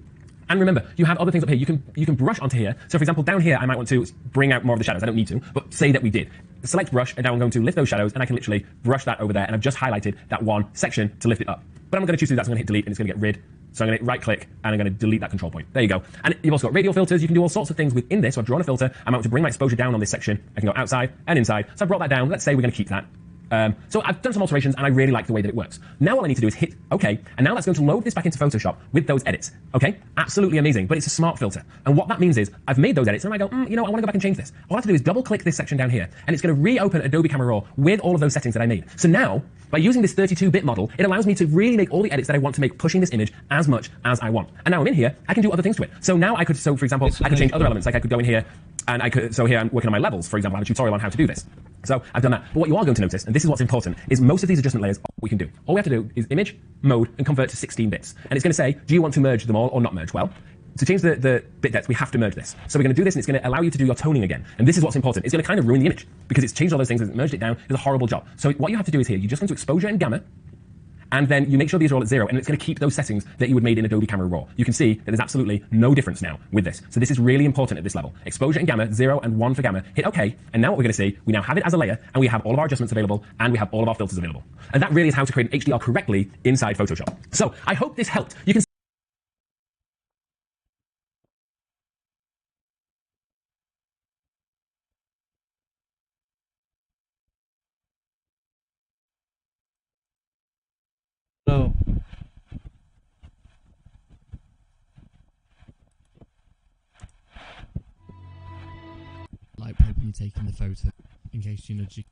And remember, you have other things up here. You can brush onto here. So for example, down here, I might want to bring out more of the shadows. I don't need to, but say that we did. Select brush, and now I'm going to lift those shadows, and I can literally brush that over there, and I've just highlighted that one section to lift it up. But I'm not going to choose to do that, so I'm going to hit delete, and it's going to get rid. So I'm going to right click and I'm going to delete that control point. There you go. And you've also got radial filters. You can do all sorts of things within this. So I've drawn a filter. I'm out to bring my exposure down on this section. I can go outside and inside. So I've brought that down. Let's say we're going to keep that. So I've done some alterations and I really like the way that it works. Now all I need to do is hit OK, and now that's going to load this back into Photoshop with those edits. OK, absolutely amazing, but it's a smart filter. And what that means is I've made those edits and I go, you know, I want to go back and change this. All I have to do is double click this section down here, and it's going to reopen Adobe Camera Raw with all of those settings that I made. So now, by using this 32-bit model, it allows me to really make all the edits that I want to make, pushing this image as much as I want. And now I'm in here, I can do other things to it. So now I could, so for example, I could change other elements, like I could go in here, and I could, so here I'm working on my levels, for example. I have a tutorial on how to do this. So I've done that. But what you are going to notice, and this is what's important, is most of these adjustment layers we can do. All we have to do is image, mode, and convert to 16 bits. And it's going to say, do you want to merge them all or not merge? Well, to change the bit depth, we have to merge this. So we're going to do this, and it's going to allow you to do your toning again. And this is what's important. It's going to kind of ruin the image, because it's changed all those things, it's merged it down. It's a horrible job. So what you have to do is here, you just go to exposure and gamma, and then you make sure these are all at 0, and it's going to keep those settings that you would made in Adobe Camera Raw. You can see that there's absolutely no difference now with this. So this is really important at this level. Exposure and gamma, 0 and 1 for gamma. Hit OK, and now what we're going to see, we now have it as a layer, and we have all of our adjustments available, and we have all of our filters available. And that really is how to create an HDR correctly inside Photoshop. So I hope this helped. You can Hello. Like when you're taking the photo, in case you nudge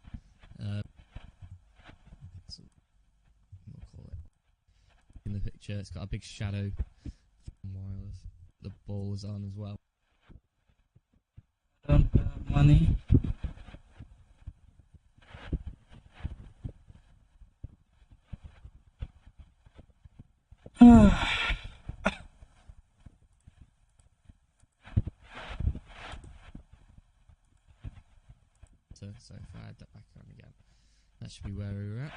so, what call it? In the picture, it's got a big shadow. Wireless. The ball is on as well. Don't have money. So if I add that back on again, that should be where we were at.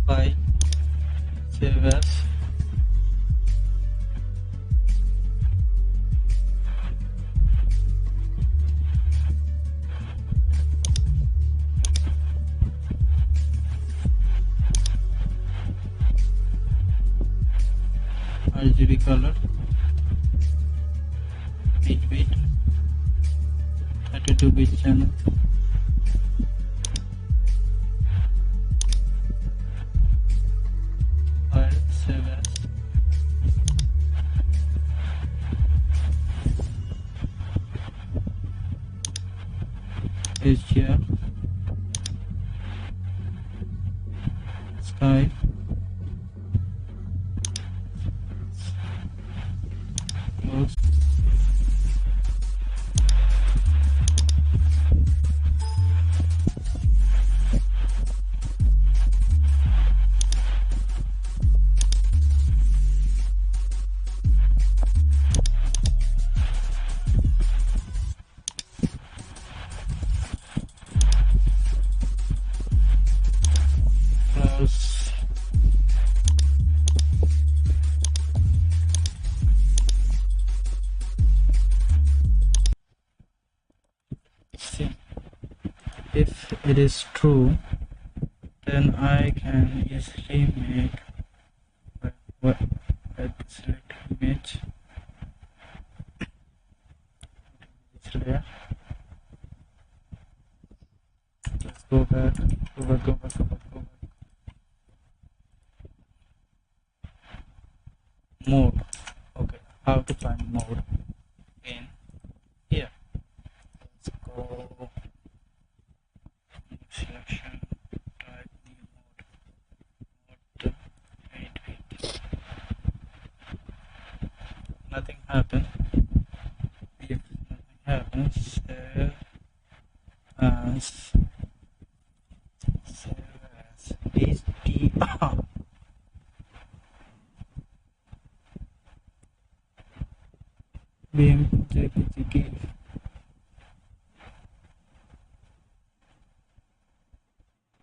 Bye. Save as. RGB color, 8-bit, 32-bit channel. texture, sky, close. Plus see, if it is true, then I can easily make what select image layer. Let's go back. Mode. Okay, how to find mode in here? Let's go new selection, type new mode 8 nothing happens. If nothing happens, save as HDR. BenQ JPG.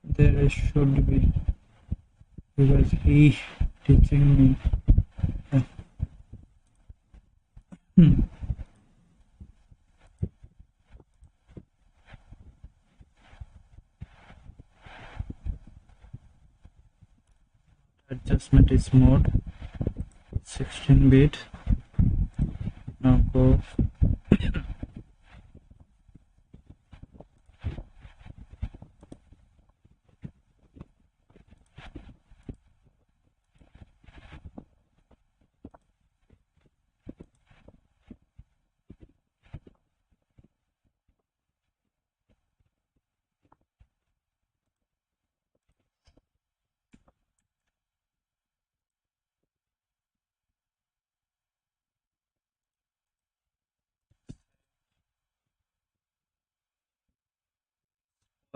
There should be, because he teaching me. Adjustment is mode 16-bit. Now go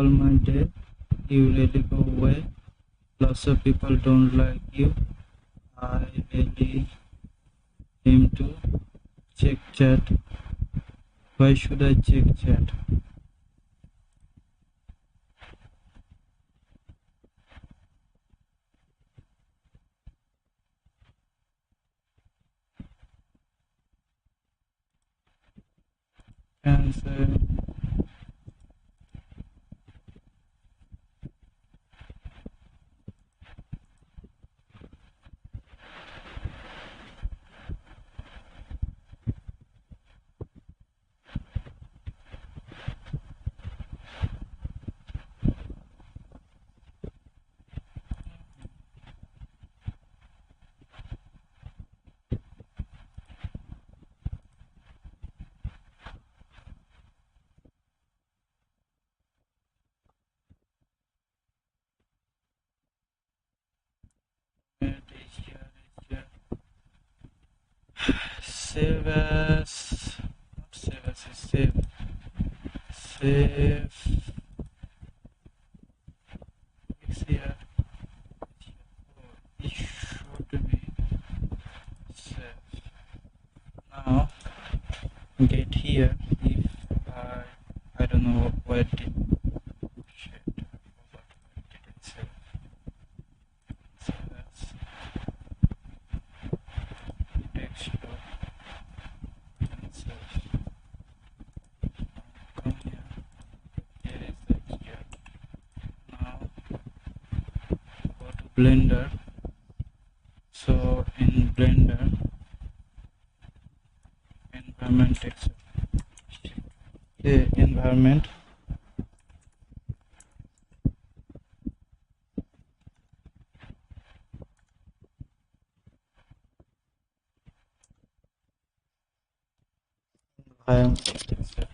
all my day. You really go away. Lots of people don't like you. I really aim to check chat. Why should I check chat? Cancel. Save as, not save as, save it's here. It should be saved. Now get here. If I don't know where did shit, I forgot where did it save. Save as desktop and save. Come here. Here is the here. Now go to Blender. So in Blender, environment texture. Environment. Texture.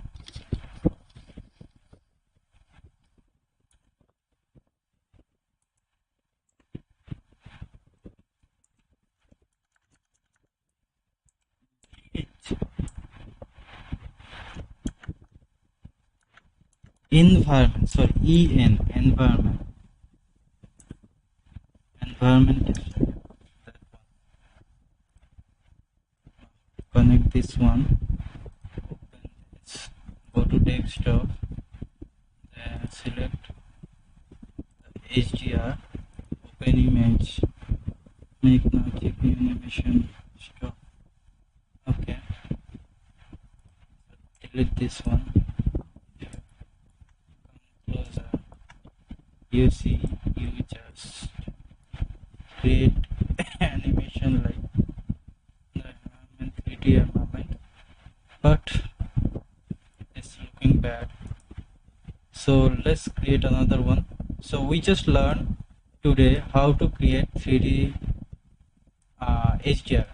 environment, sorry, environment is that one. Connect this one, open this, go to desktop, then select HDR, open image, make now GPU animation, stop. Okay, delete this one. Closer, you see, you just create animation like the environment, 3D environment, but it's looking bad. So let's create another one. So we just learned today how to create 3D HDR.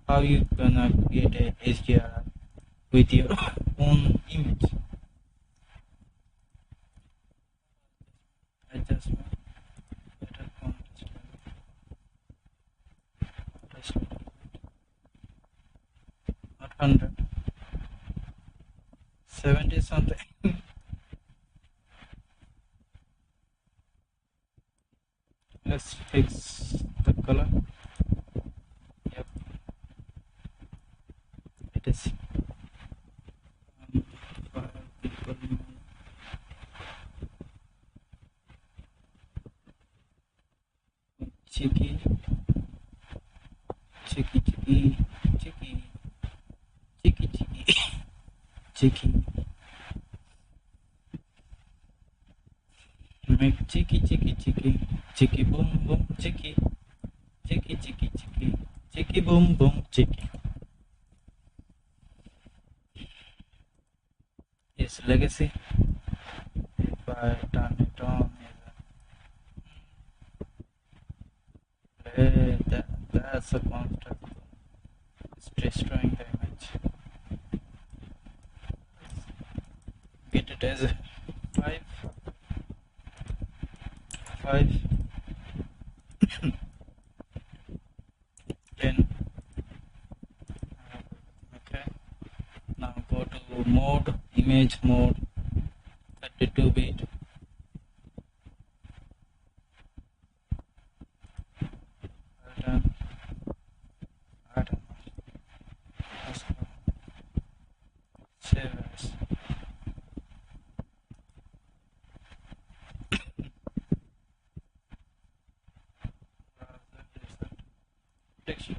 How you gonna create a HDR with your own image. Adjustment, better contrast level. Not 100, 70 something. Let's fix the color. Yep, it is. File people image. Cheeky, cheeky, cheeky, cheeky, cheeky, cheeky, cheeky. Make cheeky, cheeky, cheeky, cheeky, boom, boom, cheeky, cheeky, cheeky, cheeky, cheeky, boom, boom, cheeky. Is legacy. If I turn it on, that's a construct. It's destroying the image. Get it as a 5, 5, 10. Okay. Now go to mode, image mode, 32-bit. Done. Done. Save as. Texture.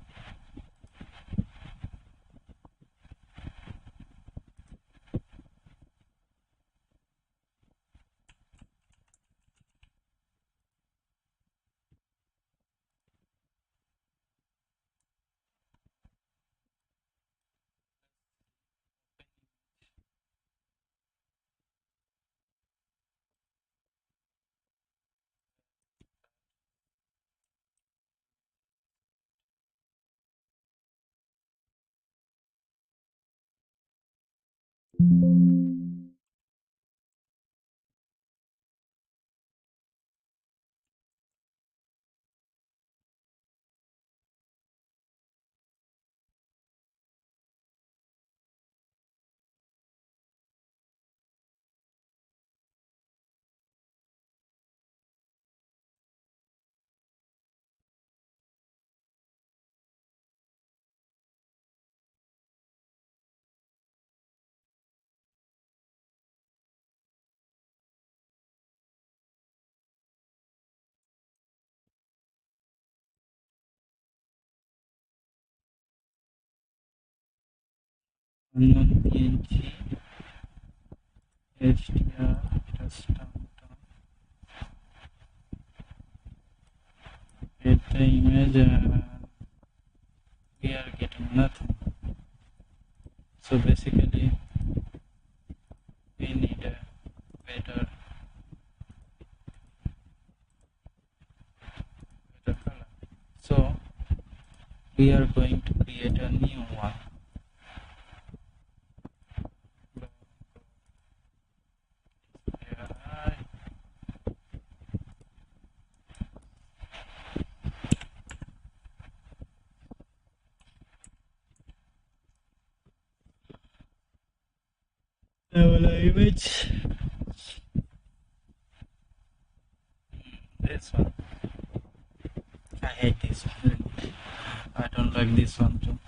Unknown PNG, HDR, just down. Get the image, we are getting nothing. So basically, we need a better color. So we are going to create a new one. Image This one. I hate this one. I don't like this one too.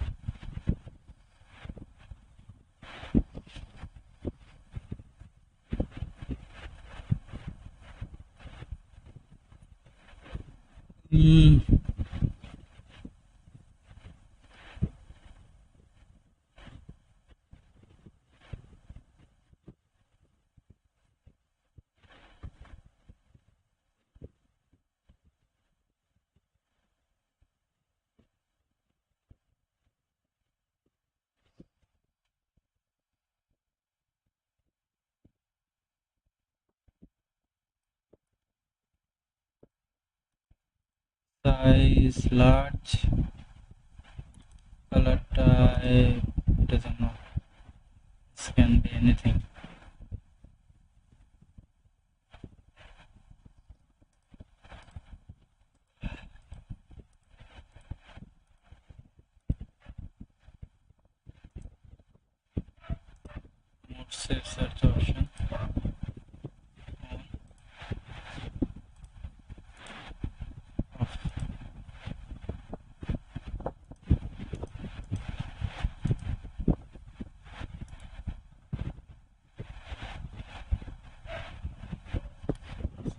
Size large, color type, doesn't know. This can be anything. More save search option. On. Off.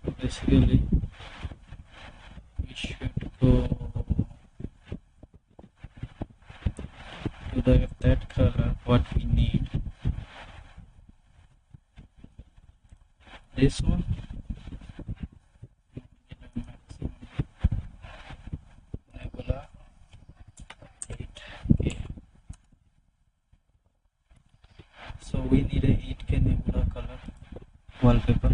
So basically, we should go to that color what we need. This one. Maximum Nebula 8K. So we need a 8K Nebula color wallpaper.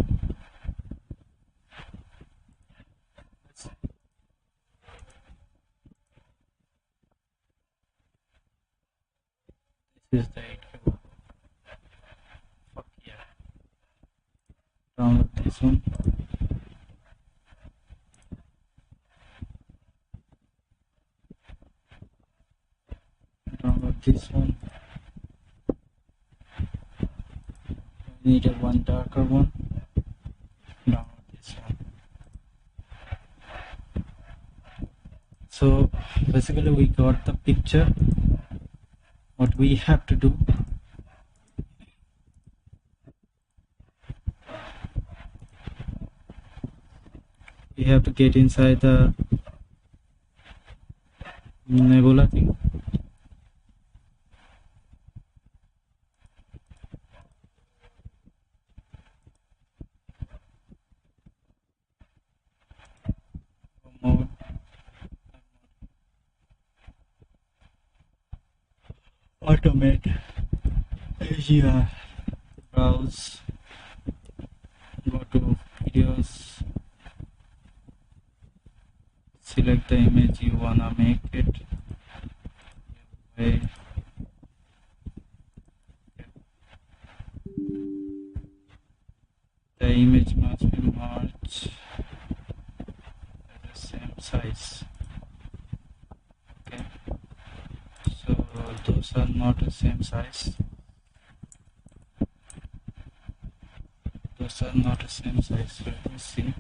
This is the 8K one. Fuck yeah. Download this one. Download this one. We need a one darker one. Download this one. So basically we got the picture. What we have to do, we have to get inside the nebula thing. Mode. Automate. Yeah. Browse. Go to videos. Select the image you wanna make it. Okay. The image must be merged at the same size. Okay. So those are not the same size. Those are not the same size. Let me see.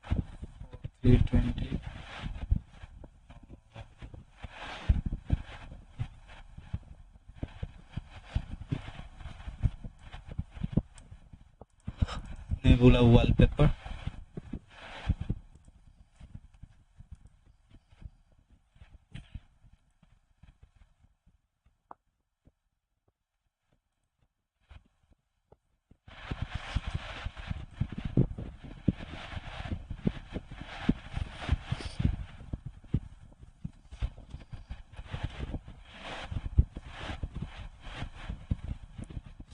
For 320. Nebula wallpaper.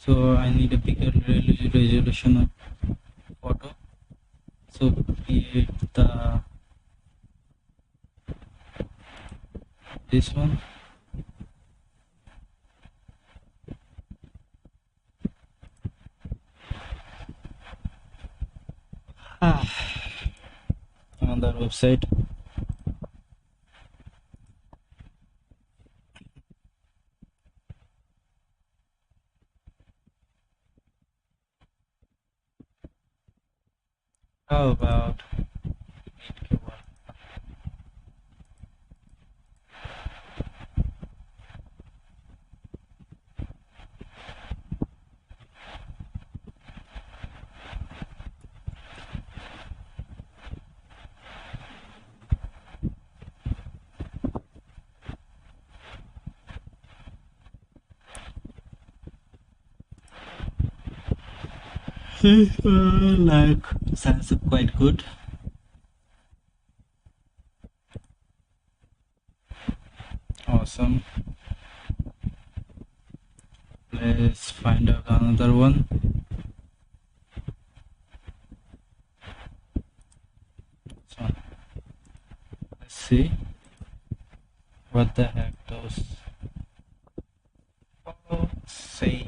So I need a bigger resolution of photo. So create the this one. On the website. How about BenQ one? Like sounds quite good. Awesome. Let's find out another one. So let's see what the heck those. Oh, say.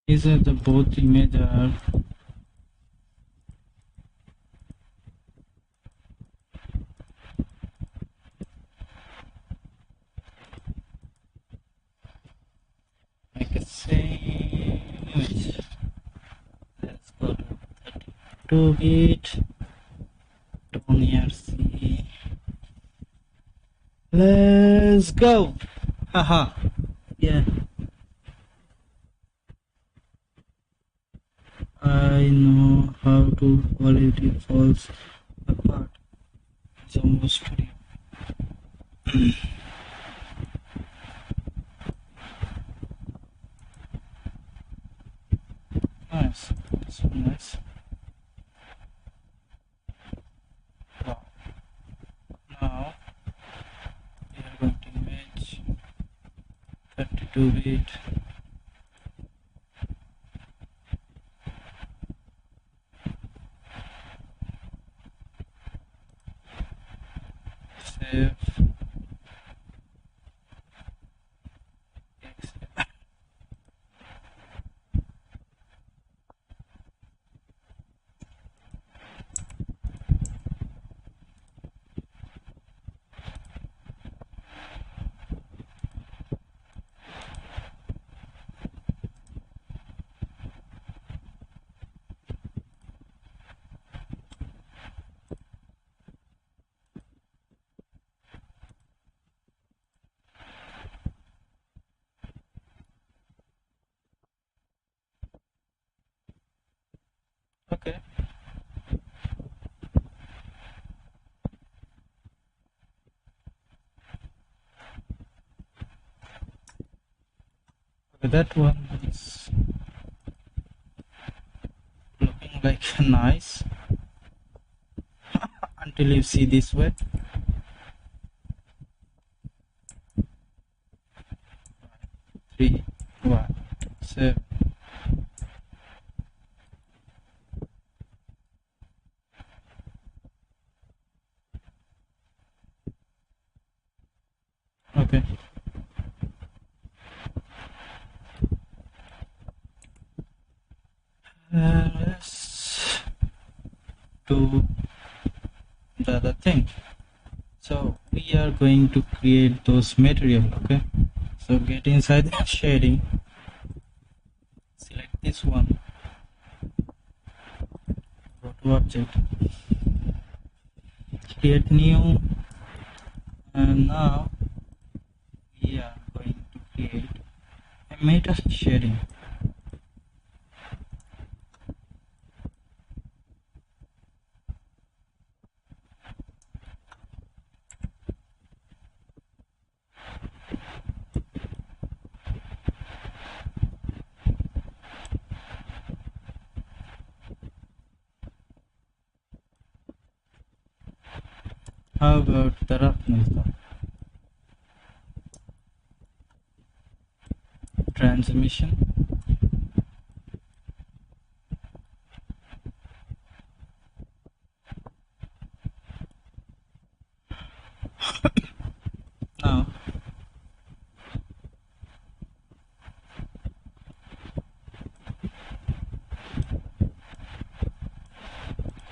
Is it the both image are like a same image? Let's go to 32-bit. Tony RC. Let's go. Haha. Yeah. I know how to quality falls apart. Jumbo Studio. Nice. So nice. Wow. Now we are going to image 32-bit. Save. Okay. Okay, that one is looking like nice until you see this way. Three, one, seven. Okay. Let's do the other thing. So we are going to create those material. Okay, so get inside the shading, select this one, go to object, create new, and now we are going to create a meta shading. How about the roughness though? Transmission. Now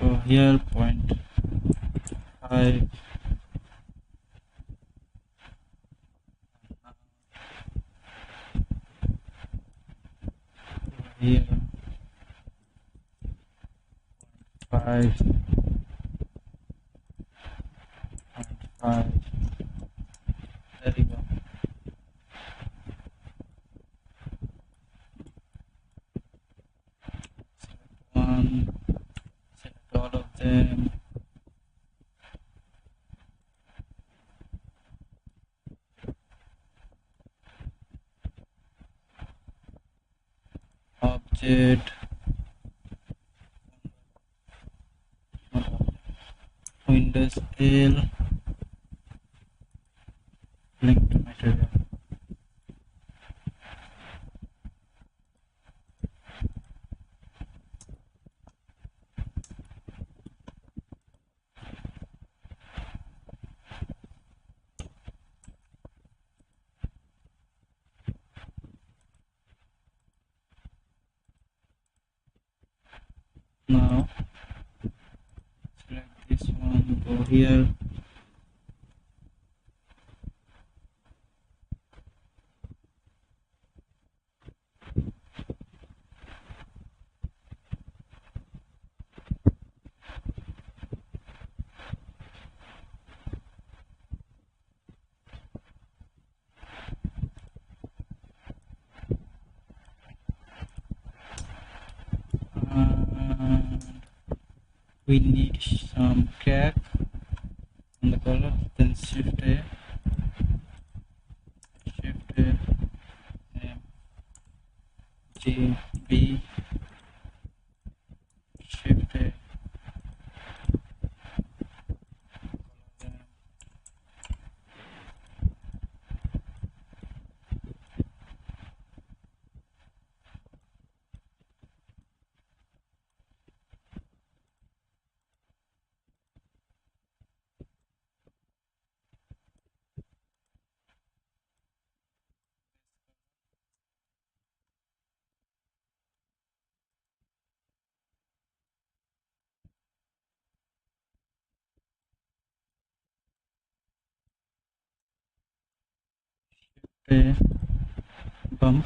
go here, 0.5, here 5.5. There you go. Select one, select all of them. Object, Windows L, link to material. Now select this one, go here, and we need some crack on the color, then shift A, M, G, B, shift A, A, bump,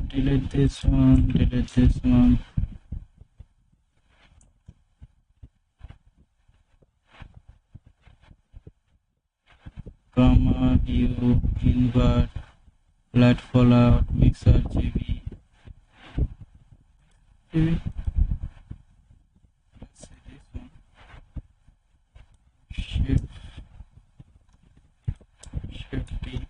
delete this one, delete this one. drama, hue, invert, light fallout, mixer, GB. Let's say this one. Shift T.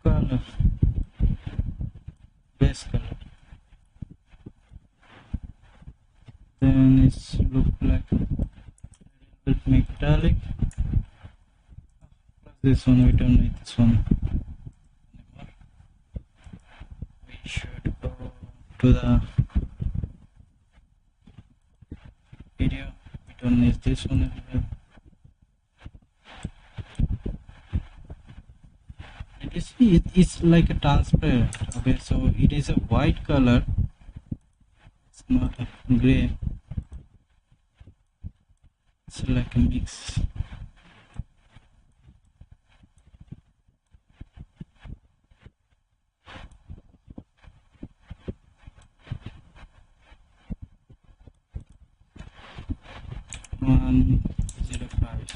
Color, base color. Then it's look like a little bit metallic. Plus this one, we don't need this one anymore. We should go to the video. We don't need this one as well. And you see, it's like a transparent. Okay, so it is a white color. It's not a gray. It's like a mix. One 05.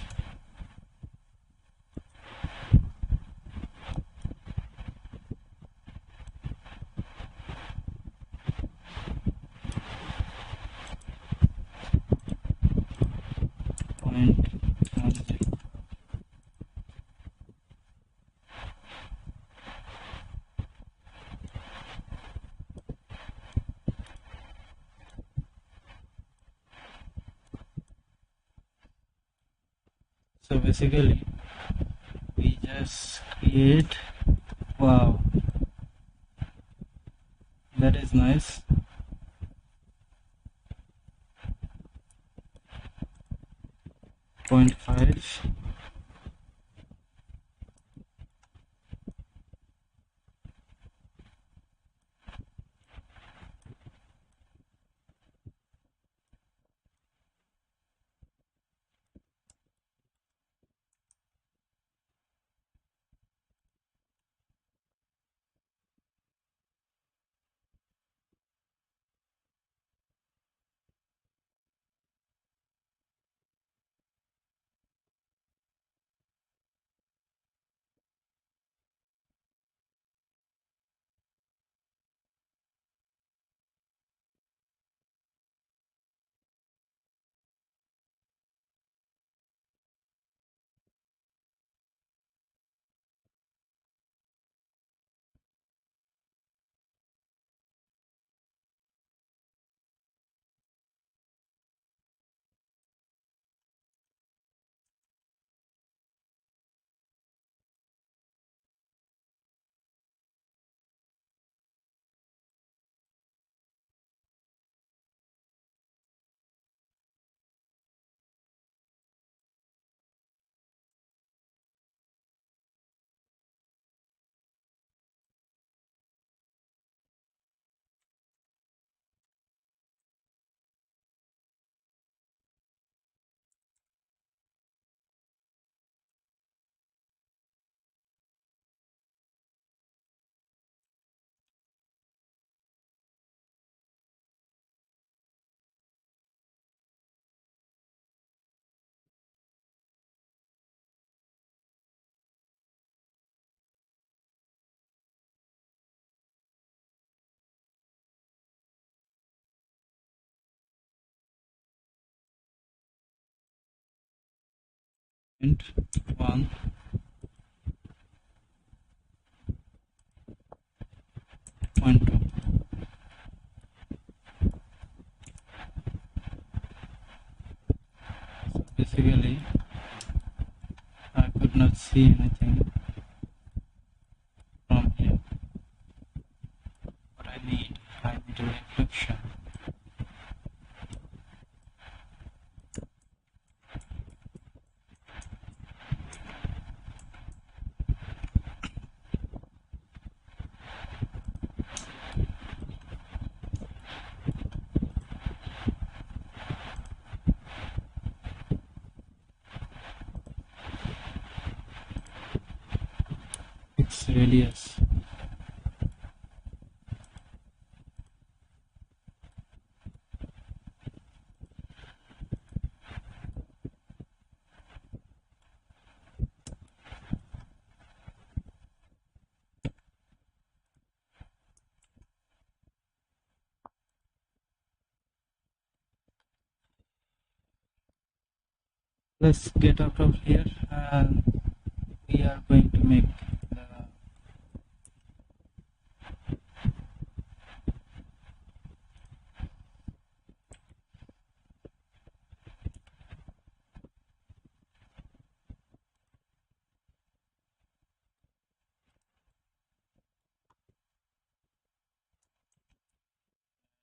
Point 10. So basically we just create, wow, that is nice. Point 5. Point 1. Point 2. So basically I could not see anything from here. What I need a reflection. radius. Let's get out of here, and we are going to make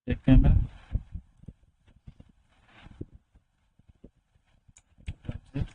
the camera. That's it.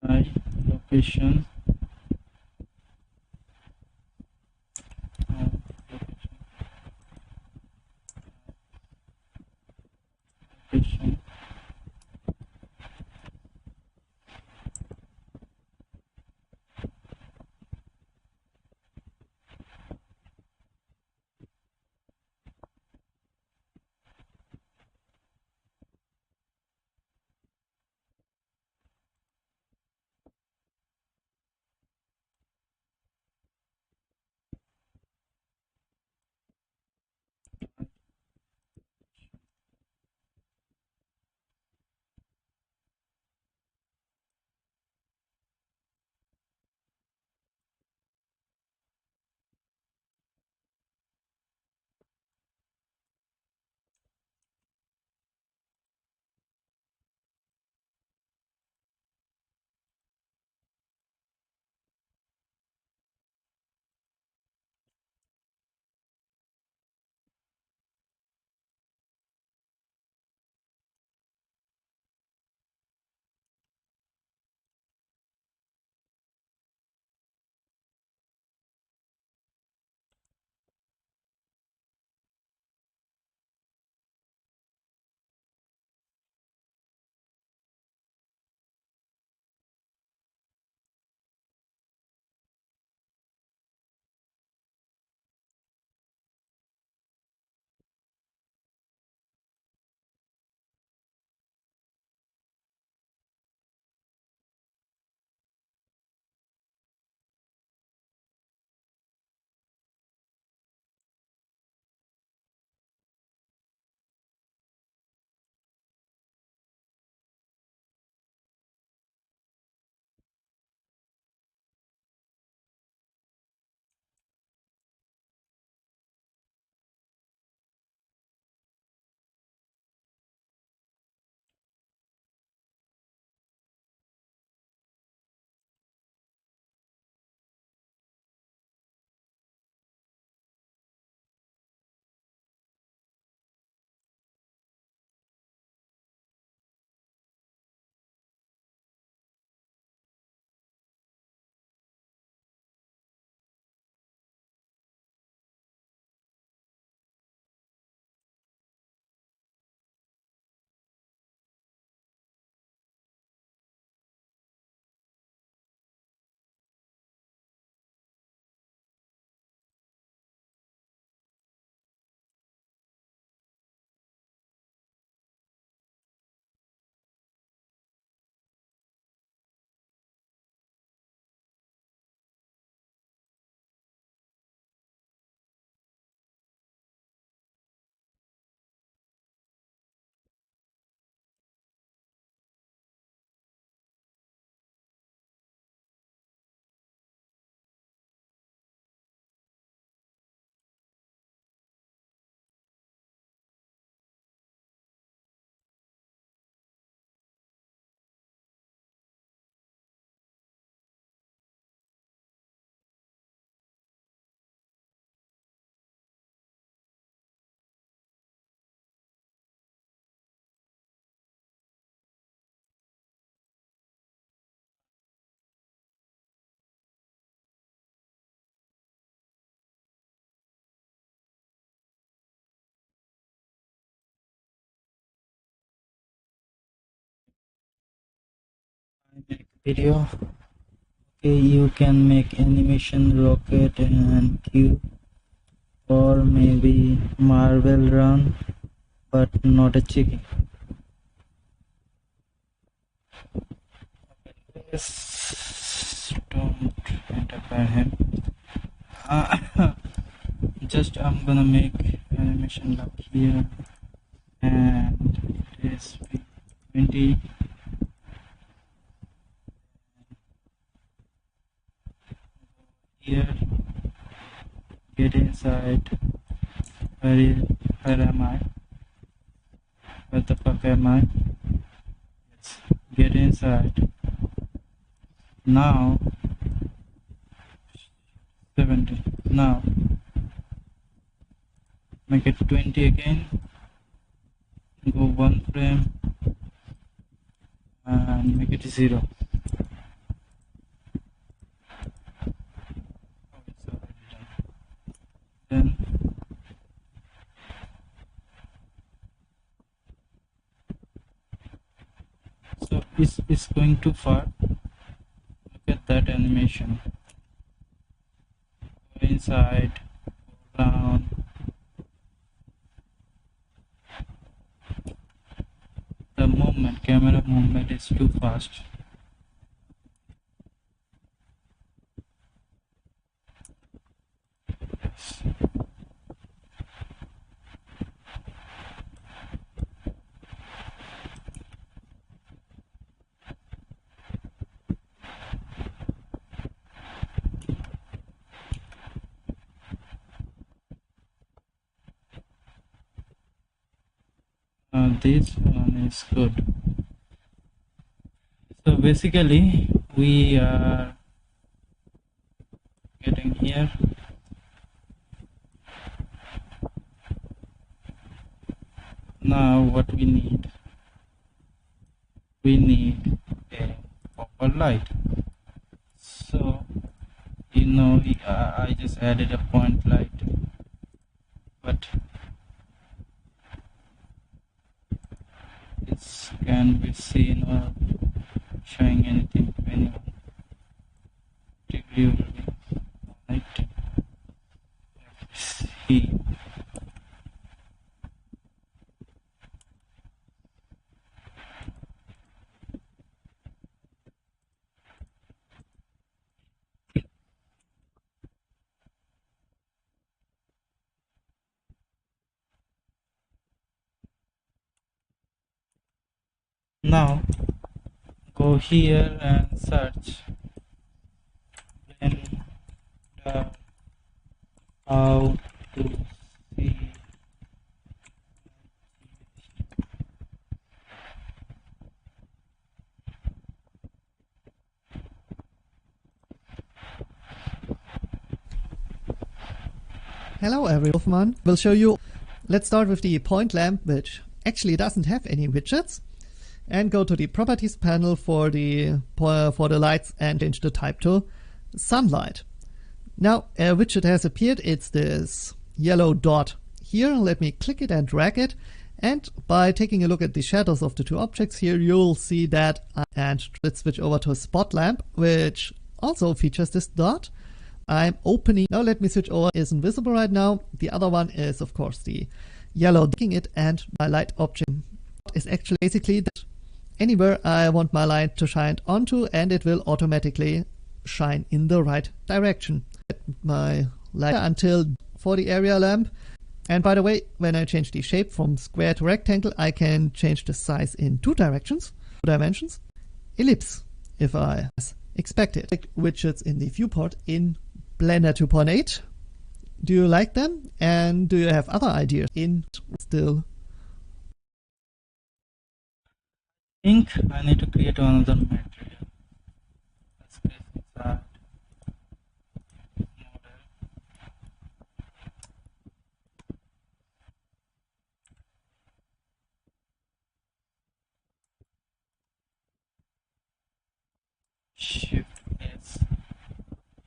My location. Location. video. Okay, you can make animation rocket and cube, or maybe marble run, but not a chicken. Please don't interfere him. Just I'm gonna make animation like here, and it is 20. Here, get inside. Where am I? Where the fuck am I? Yes, get inside. Now 70. Now make it 20 again. Go one frame and make it 0. Oh, it's already done. Then so it's going too far. Look at that animation. Go inside, go around. The movement, camera movement is too fast. Yes. This one is good. So basically we are getting here. Now what we need a proper light. So you know, I just added a point light, but it can be seen or showing anything to anyone. Degree will be light. See. Now go here and search and how to see. Hello everyone, we'll show you. Let's start with the point lamp, which actually doesn't have any widgets, and go to the properties panel for the lights and change the type to sunlight. Now a widget has appeared. It's this yellow dot here. Let me click it and drag it, and by taking a look at the shadows of the two objects here, you'll see that. And let's switch over to a spot lamp, which also features this dot. I'm opening. Now let me switch over. Isn't visible right now. The other one is of course the yellow. Clicking it, and my light object is actually basically that anywhere I want my light to shine onto, and it will automatically shine in the right direction. My light until for the area lamp. And by the way, when I change the shape from square to rectangle, I can change the size in two dimensions. Ellipse, if I as expected. Widgets in the viewport in Blender 2.8. Do you like them? And do you have other ideas in still? I think I need to create another material. Let's create that model. Shift S.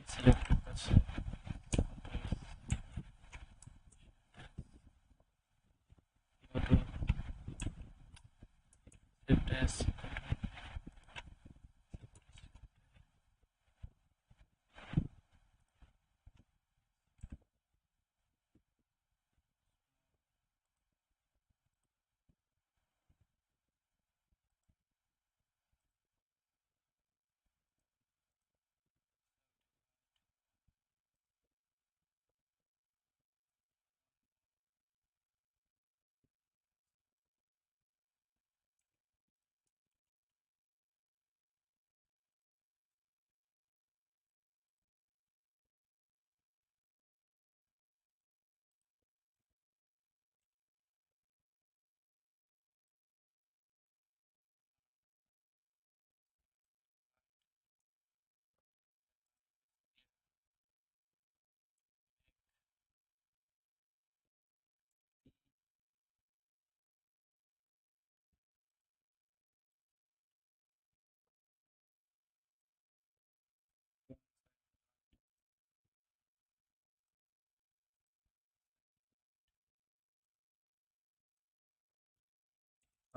Select person. Go to Shift S.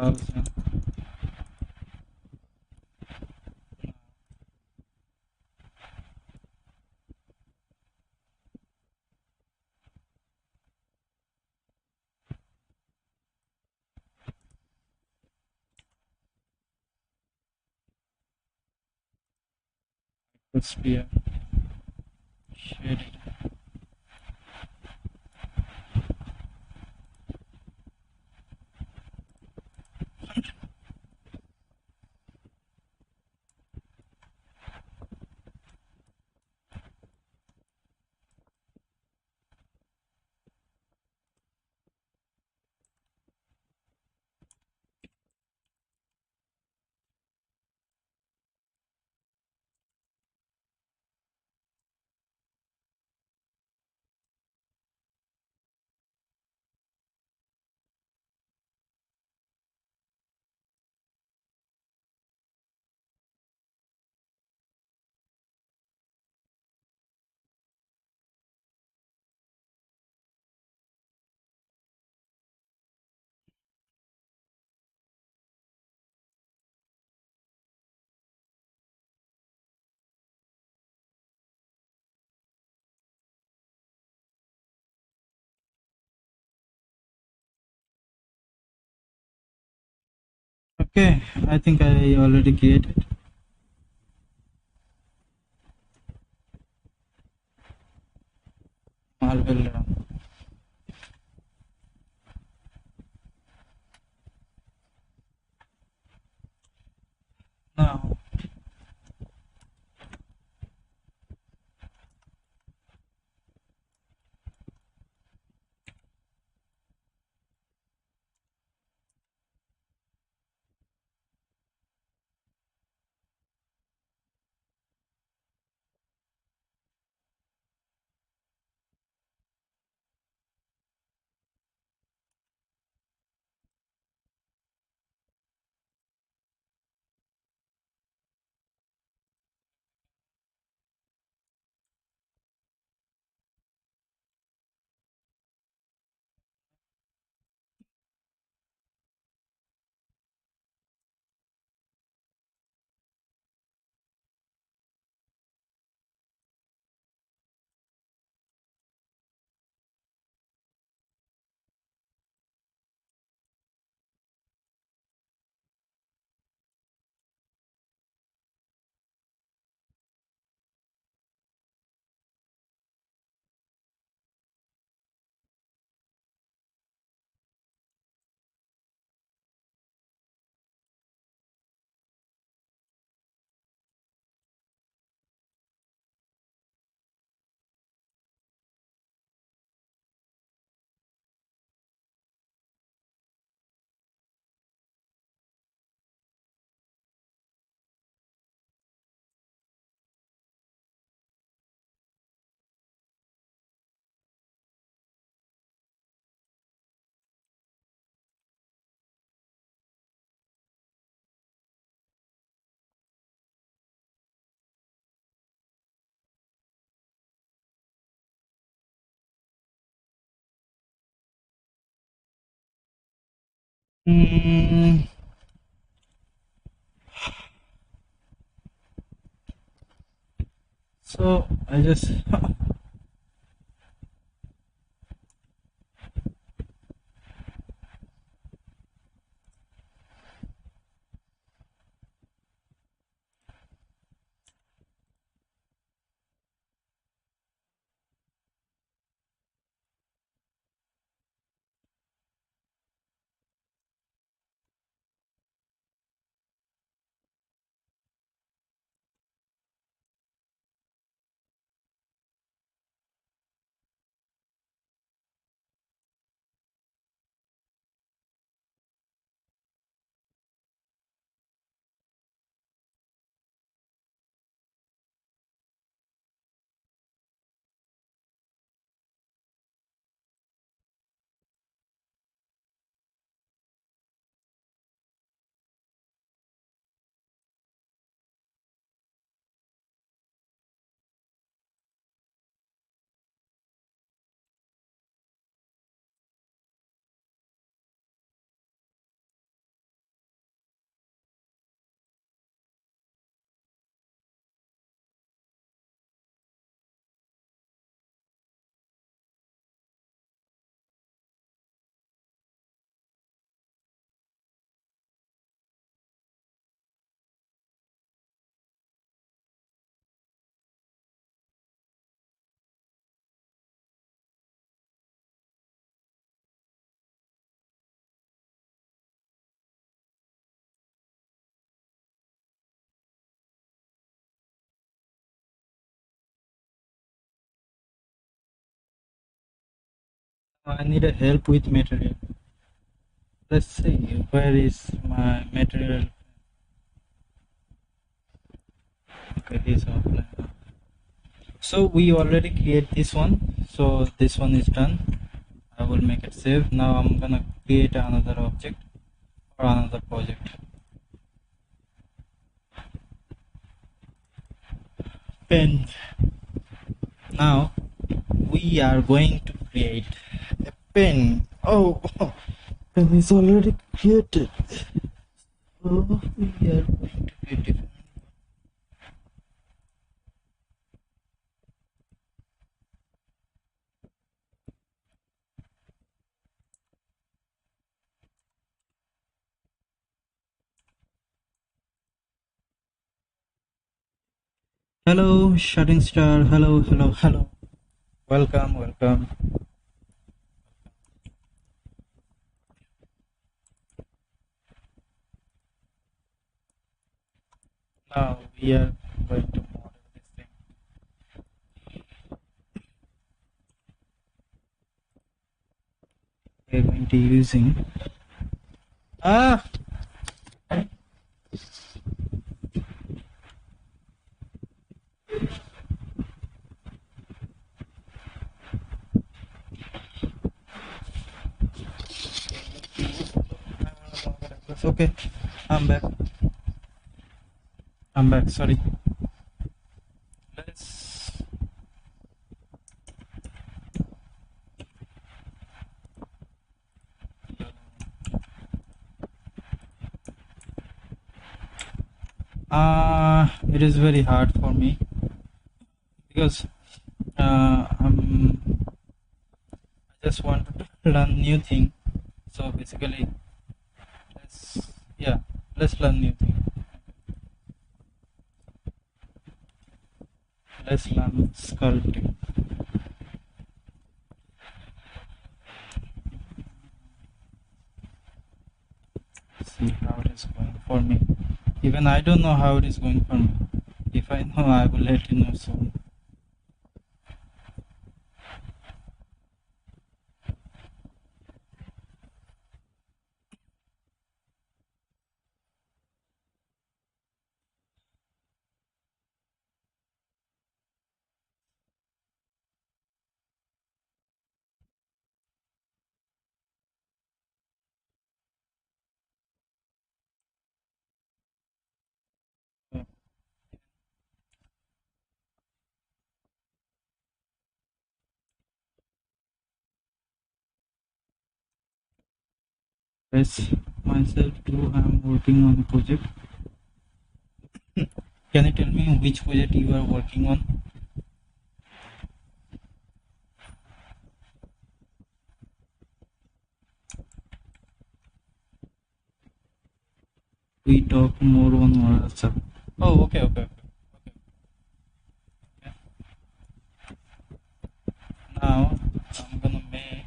browsing. Sphere shaded. Okay, I think I already created. I will now. Mm, so I just I need a help with material. Let's see, where is my material? Okay, this offline. So we already create this one. So this one is done. I will make it save. Now I'm gonna create another object or another project. Pen. Now we are going to create a pen. Oh, pen is already created. So we are going to create it. Hello, shooting star. Hello, hello, hello. Welcome, welcome. Now we are going to model this thing. We are going to using It's okay. I'm back. Sorry. Let's it is very hard for me because I just wanted to learn new thing. So basically, let's learn new thing. Let's learn sculpting. See how it is going for me. Even I don't know how it is going for me. If I know, I will let you know soon. Yes, myself too. I'm working on a project. Can you tell me which project you are working on? We talk more on WhatsApp. Oh, okay. Now I'm gonna make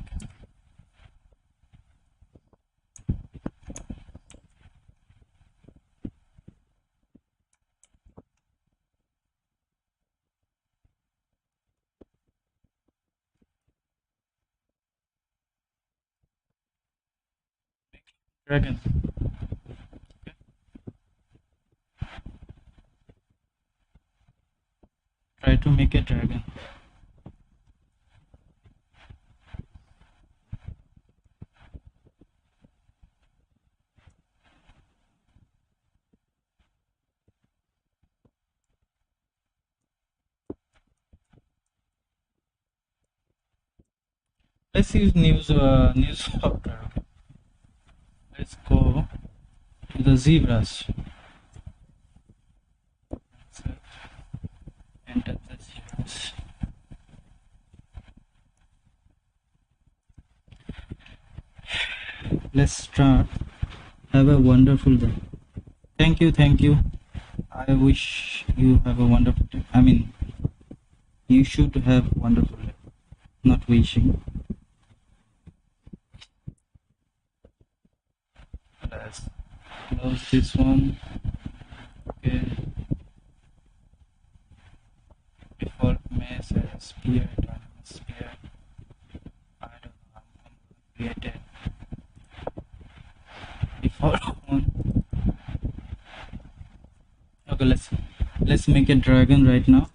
dragon. Try to make a dragon. Let's use new software. Okay. Let's go to the zebras. Enter the zebras. Let's start. Have a wonderful day. Thank you. I wish you have a wonderful day. I mean, you should have a wonderful day. Not wishing. Let's close this one. Okay. Default mesh sphere, sphere. I don't know. created before one. Okay, let's make a dragon right now,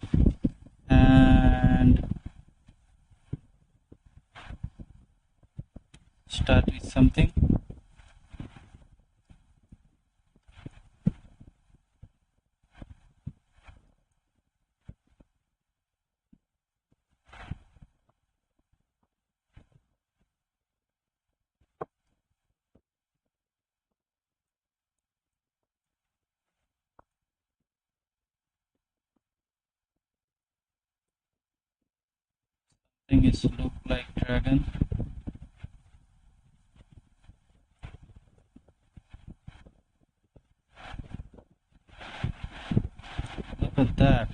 and start with something. Thing is look like dragon. Look at that.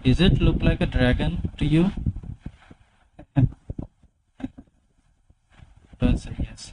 Is it look like a dragon to you? Don't say yes.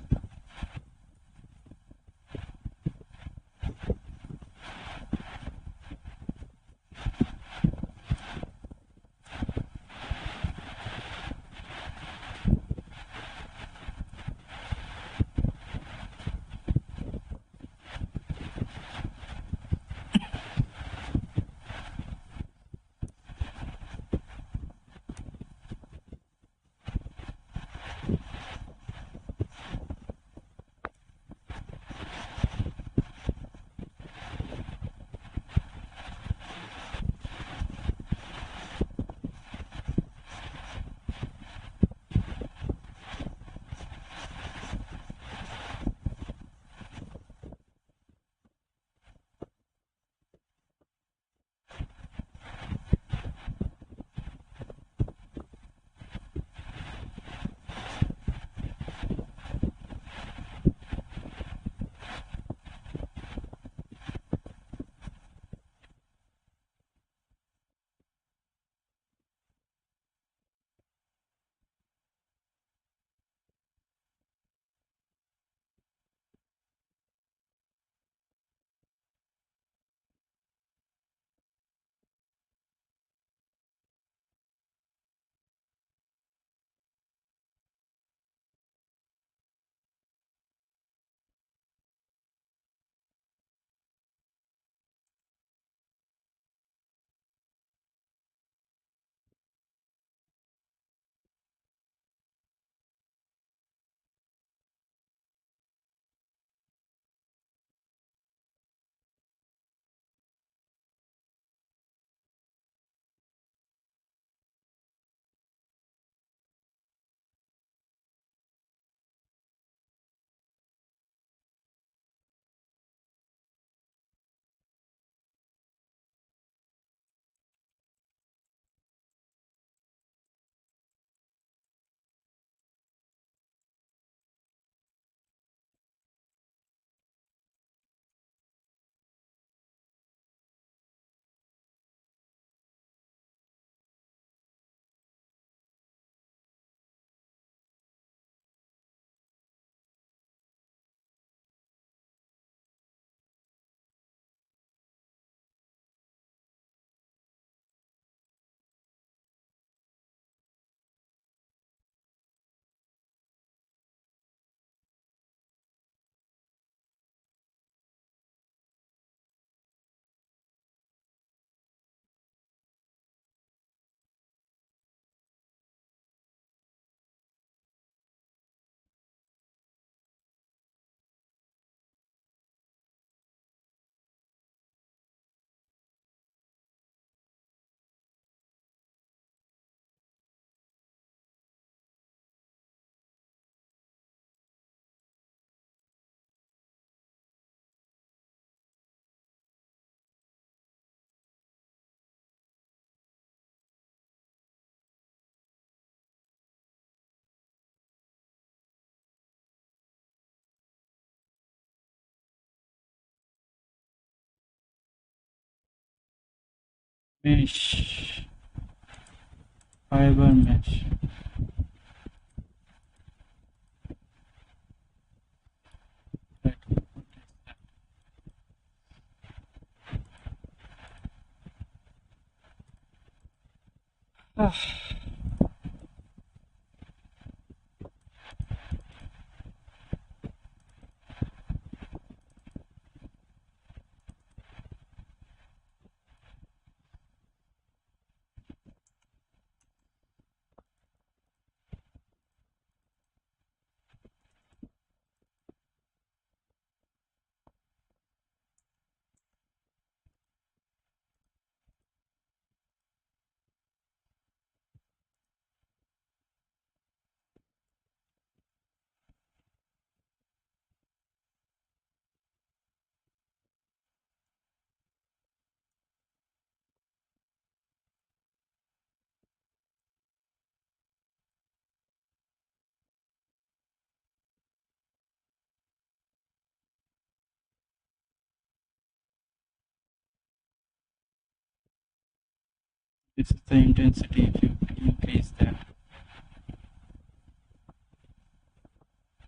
Mesh. Fiber mesh. Right. This is the intensity. If you increase that,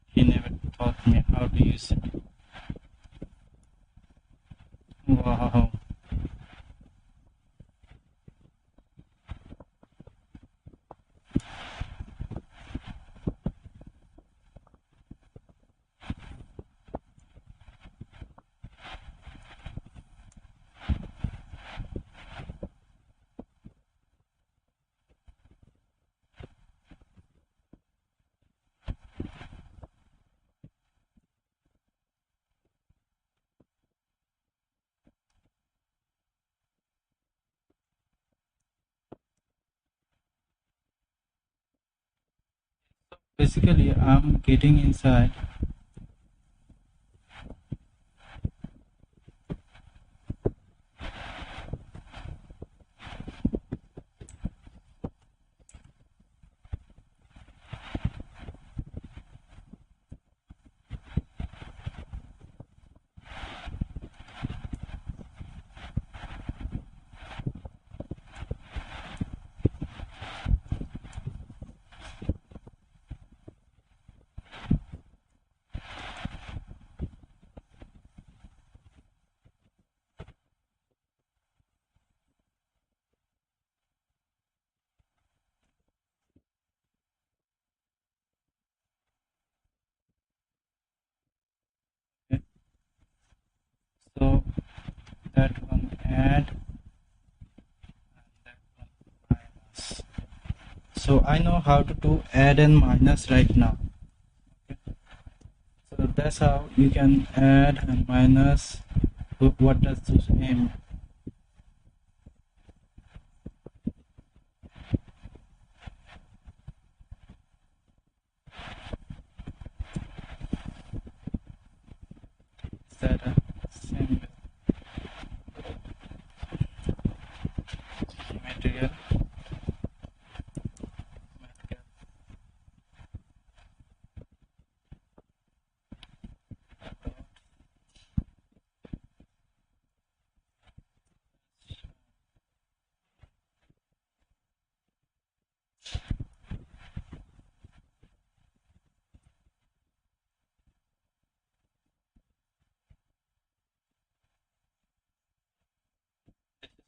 he never taught me how to use it. Wow. Basically, I'm getting inside. Okay. So that one add and that one minus. So I know how to do add and minus right now. Okay. So that's how you can add and minus. What does this mean? Is that a same material?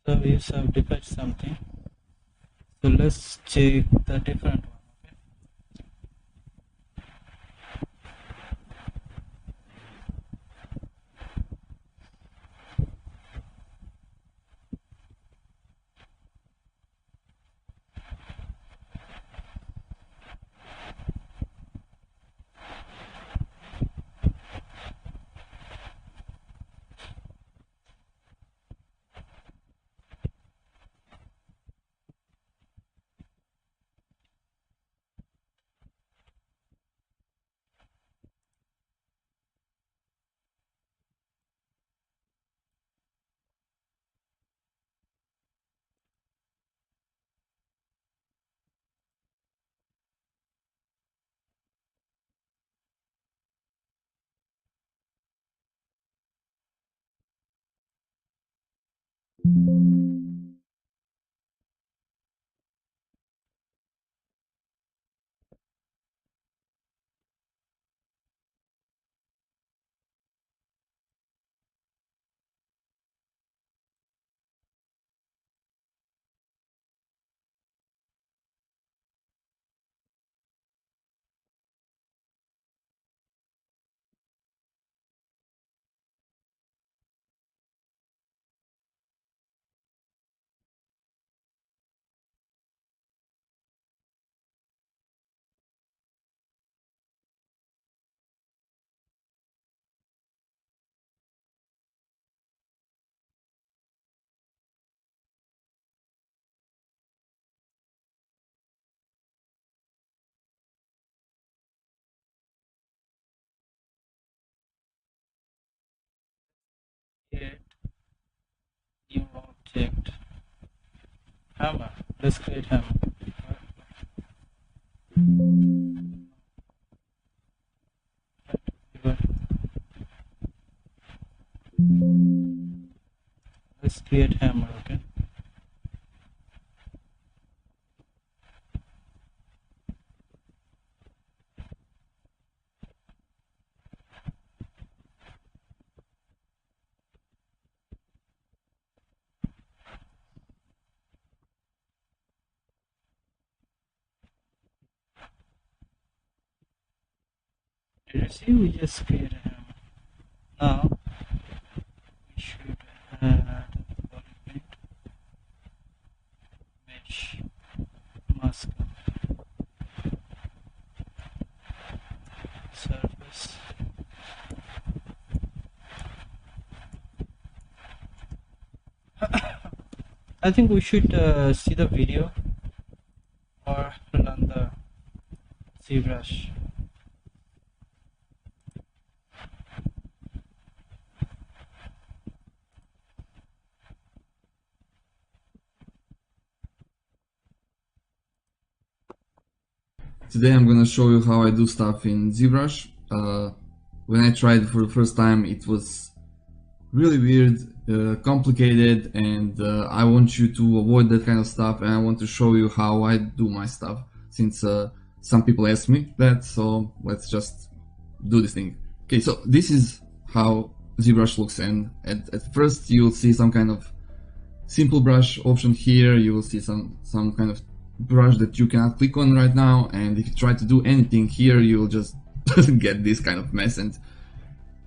So we have defined something. So let's check the different one. Okay. object hammer. Let's create hammer. Let's create hammer. Okay. Did you see? We just create a hammer. Now we should add polypaint mesh mask surface. I think we should see the video or run the ZBrush. Today I'm gonna show you how I do stuff in ZBrush. When I tried for the first time, it was really weird, complicated, and I want you to avoid that kind of stuff, and I want to show you how I do my stuff, since some people ask me that, so let's just do this thing. Okay, so this is how ZBrush looks, and at first you'll see some kind of simple brush option here. You will see some kind of brush that you cannot click on right now, and if you try to do anything here, you will just get this kind of mess, and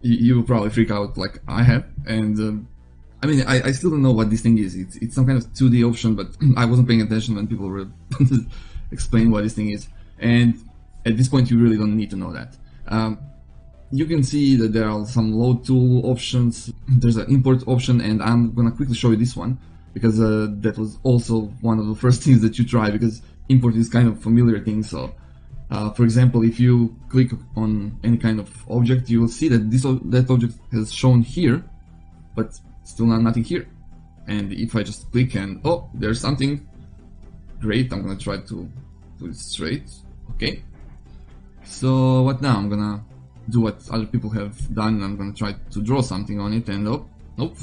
you will probably freak out like I have. And I mean, I still don't know what this thing is. It's some kind of 2D option, but I wasn't paying attention when people were explaining what this thing is, and at this point you really don't need to know that. You can see that there are some load tool options, there's an import option, and I'm gonna quickly show you this one, because that was also one of the first things that you try, because import is kind of familiar thing. So for example, if you click on any kind of object, you will see that that object has shown here, but still nothing here. And if I just click and oh, there's something great, I'm gonna try to do it straight. Okay, so what now? I'm gonna do what other people have done, and I'm gonna try to draw something on it, and oh, nope.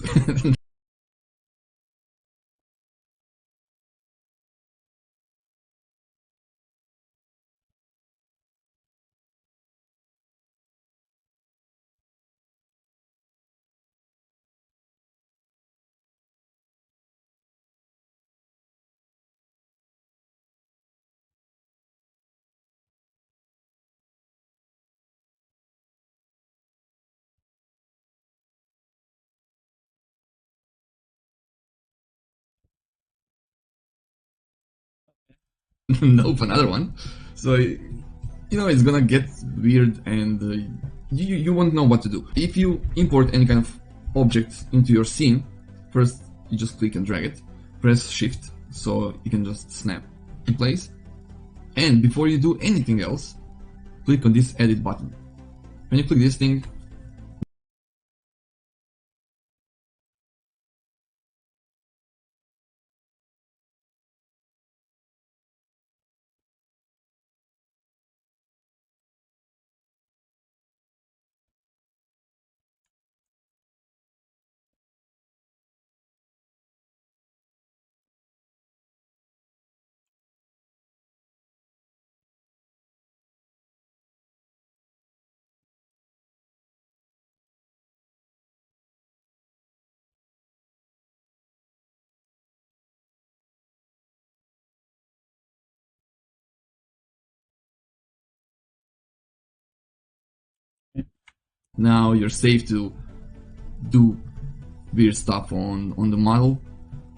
Nope, another one. So you know, it's gonna get weird, and you won't know what to do. If you import any kind of object into your scene, first you just click and drag it, press shift so you can just snap in place, and before you do anything else, click on this edit button. When you click this thing, now you're safe to do weird stuff on the model.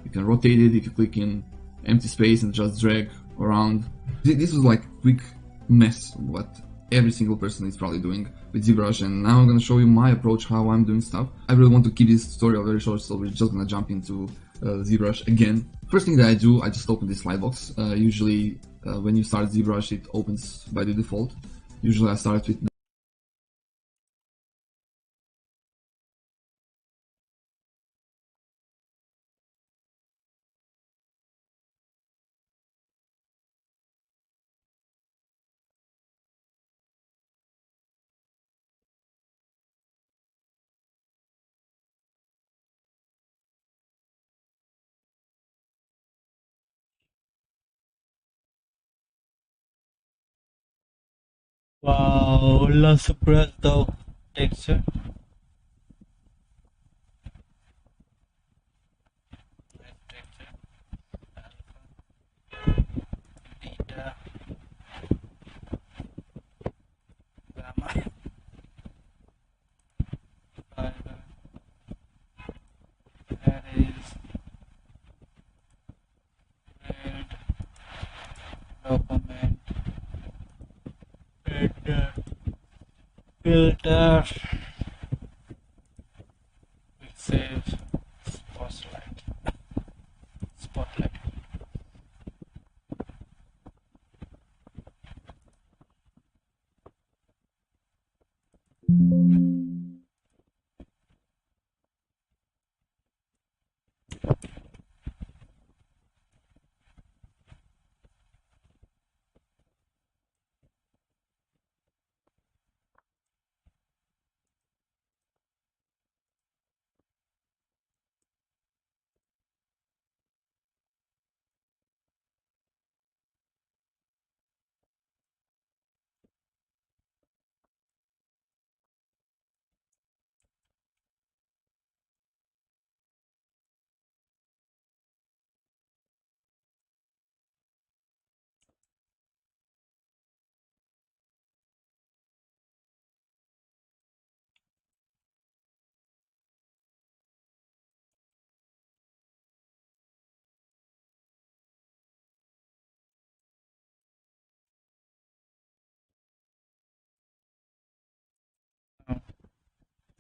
You can rotate it if you click in empty space and just drag around. This was like quick mess what every single person is probably doing with ZBrush, and now I'm gonna show you my approach, how I'm doing stuff. I really want to keep this tutorial very short, so we're just gonna jump into ZBrush again. First thing that I do, I just open this slide box. Usually when you start ZBrush, it opens by the default. Usually I start with Wow, let's press the texture. Data, gamma, fiber, arrays, red, document, filter, filter, save, spotlight, spotlight.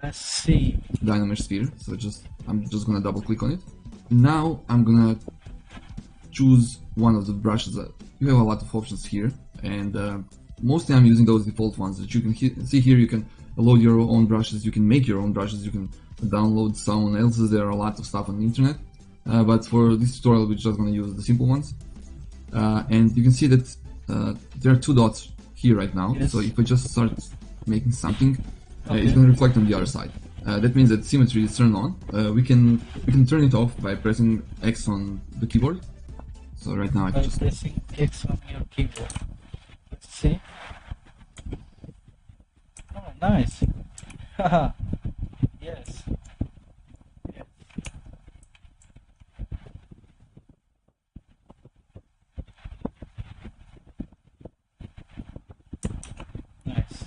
Let's see. Dynamic sphere. So I'm just gonna double click on it. Now I'm gonna choose one of the brushes. You have a lot of options here, and mostly I'm using those default ones that you can see here. You can load your own brushes, you can make your own brushes, you can download someone else's. There are a lot of stuff on the internet, but for this tutorial we're just gonna use the simple ones. And you can see that there are two dots here right now. Yes. So if I just start making something, it's going to reflect on the other side. That means that symmetry is turned on. We can turn it off by pressing X on the keyboard. So right now I By can just pressing X on your keyboard. Let's see. Oh, nice. Haha. Yes. Yes. Nice.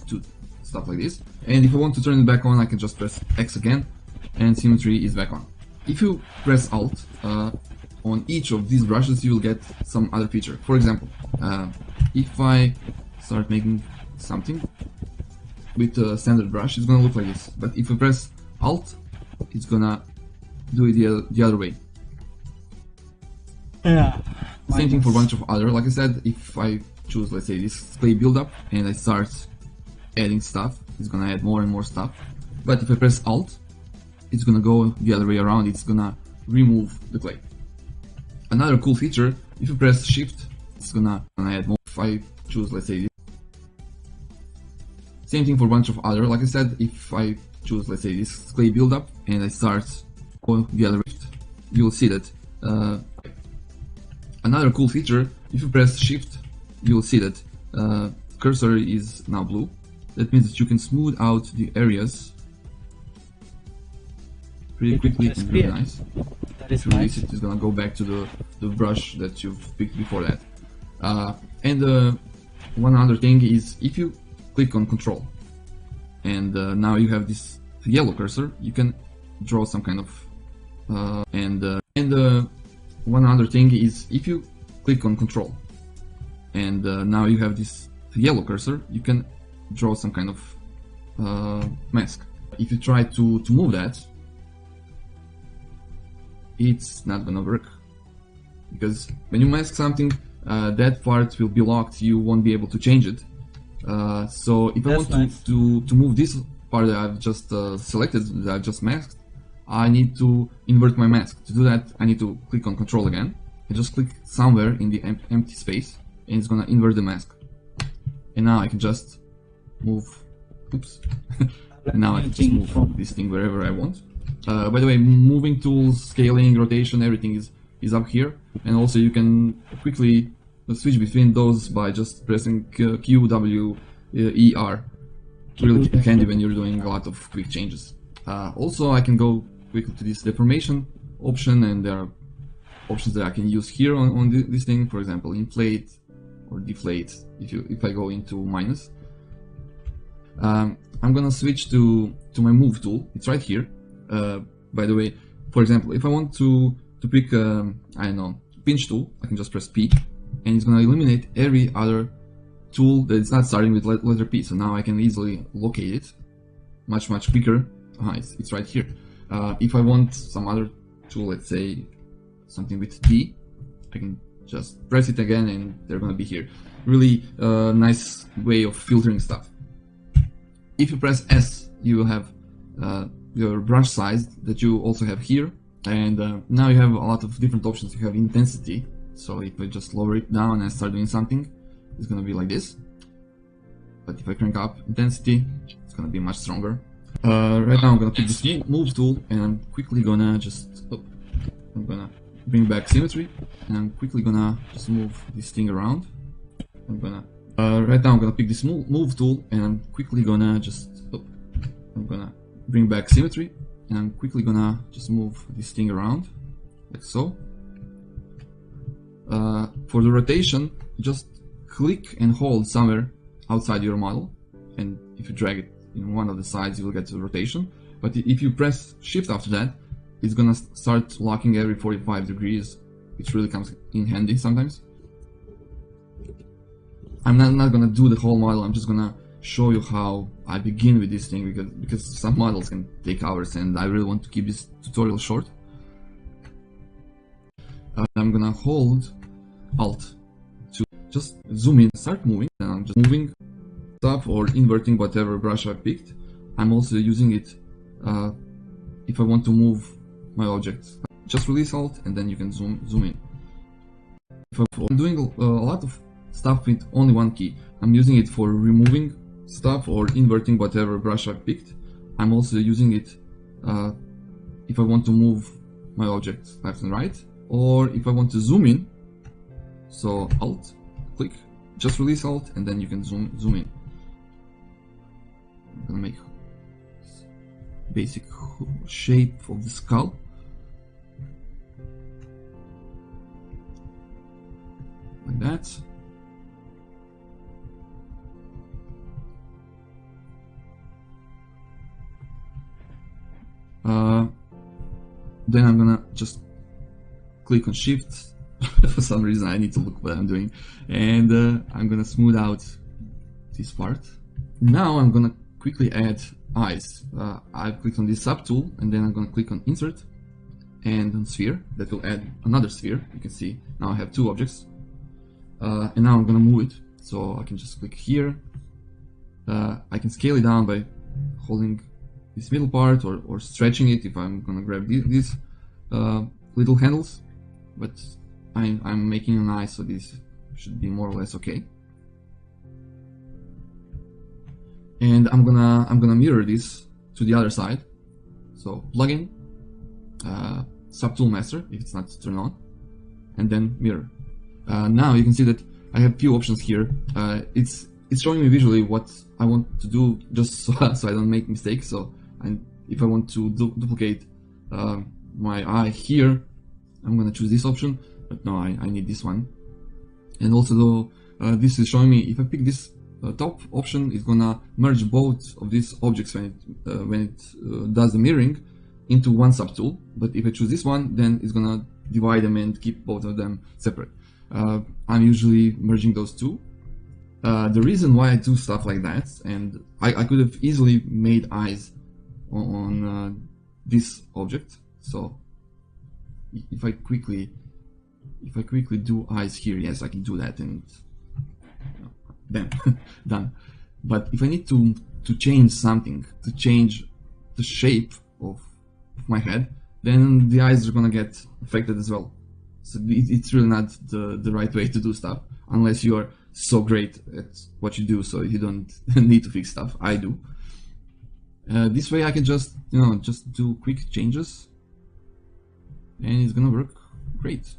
do stuff like this. And if I want to turn it back on, I can just press X again, and symmetry is back on. If you press Alt on each of these brushes, you will get some other feature. For example, if I start making something with a standard brush, it's gonna look like this. But if I press Alt, it's gonna do it the other way. Yeah. Same thing for a bunch of other. Like I said, if I choose, let's say, this clay buildup, and I start adding stuff, it's gonna add more and more stuff. But if I press Alt, it's gonna go the other way around. It's gonna remove the clay. Another cool feature, if you press Shift, it's gonna add more. If I choose, let's say, this. Same thing for a bunch of other. Like I said, if I choose, let's say, this clay buildup, and I start going the other way, you'll see that. Another cool feature, if you press Shift, you'll see that cursor is now blue. That means that you can smooth out the areas pretty quickly and really nice. That is If you release nice. it, it's gonna go back to the brush that you've picked before that. And one other thing is, if you click on Control, and now you have this yellow cursor, you can draw some kind of one other thing is, if you click on Control, and now you have this yellow cursor, you can draw some kind of mask. If you try to move that, it's not gonna work, because when you mask something, that part will be locked. You won't be able to change it. So if I That's want nice. to move this part that I've just selected, that I've just masked, I need to invert my mask. To do that, I need to click on Control again, and just click somewhere in the empty space, and it's gonna invert the mask. And now I can just move. Oops. And now I can just move this thing wherever I want. By the way, moving tools, scaling, rotation, everything is up here. And also you can quickly switch between those by just pressing Q, W, E, R. Really handy when you're doing a lot of quick changes. Also, I can go quickly to this deformation option, and there are options that I can use here on this thing. For example, inflate or deflate. If I go into minus, I'm gonna switch to my move tool. It's right here. By the way, for example, if I want to pick I don't know, pinch tool, I can just press P, and it's gonna eliminate every other tool that is not starting with letter P. So now I can easily locate it much quicker. It's right here. If I want some other tool, let's say something with T, I can just press it again and they're gonna be here. Really nice way of filtering stuff. If you press S, you will have your brush size that you also have here, and now you have a lot of different options. You have intensity, so if I just lower it down and start doing something, it's gonna be like this. But if I crank up intensity, it's gonna be much stronger. Right now I'm gonna pick this move tool, and I'm quickly gonna I'm gonna bring back symmetry, and I'm quickly gonna just move this thing around. Right now I'm gonna pick this move tool, and I'm quickly gonna I'm gonna bring back symmetry, and I'm quickly gonna just move this thing around, like so. For the rotation, just click and hold somewhere outside your model, and if you drag it in one of the sides, you will get to the rotation. But if you press shift after that, it's gonna start locking every 45 degrees, which really comes in handy sometimes. I'm not gonna do the whole model. I'm just gonna show you how I begin with this thing, because some models can take hours, and I really want to keep this tutorial short. I'm gonna hold Alt to just zoom in, start moving, and I'm just moving stuff or inverting whatever brush I picked. I'm also using it if I want to move my object. Just release Alt, and then you can zoom in. If I'm doing a lot of stuff with only one key, I'm using it for removing stuff or inverting whatever brush I picked. I'm also using it if I want to move my object left and right, or if I want to zoom in. So Alt, click, just release Alt, and then you can zoom in. I'm gonna make basic shape of the skull. Like that. Then I'm gonna just click on Shift. For some reason I need to look what I'm doing, and I'm gonna smooth out this part. Now I'm gonna quickly add eyes. I've clicked on this sub tool, and then I'm gonna click on Insert and on Sphere. That will add another sphere. You can see now I have two objects, and now I'm gonna move it. So I can just click here. I can scale it down by holding this middle part, or stretching it if I'm gonna grab these little handles, but I'm making an eye, so this should be more or less okay. And I'm gonna mirror this to the other side. So plugin, subtool master if it's not turned on, and then mirror. Now you can see that I have few options here. It's showing me visually what I want to do, just so I don't make mistakes. So if I want to duplicate my eye here, I'm gonna choose this option, but no, I need this one. And also this is showing me if I pick this top option, it's gonna merge both of these objects when it does the mirroring into one subtool. But if I choose this one, then it's gonna divide them and keep both of them separate. I'm usually merging those two. The reason why I do stuff like that, and I could have easily made eyes on this object. So if I quickly do eyes here, yes, I can do that, and bam, done. But if I need to change something, to change the shape of my head, then the eyes are gonna get affected as well. So it's really not the right way to do stuff, unless you are so great at what you do, so you don't need to fix stuff. I do. This way I can just do quick changes, and it's gonna work great.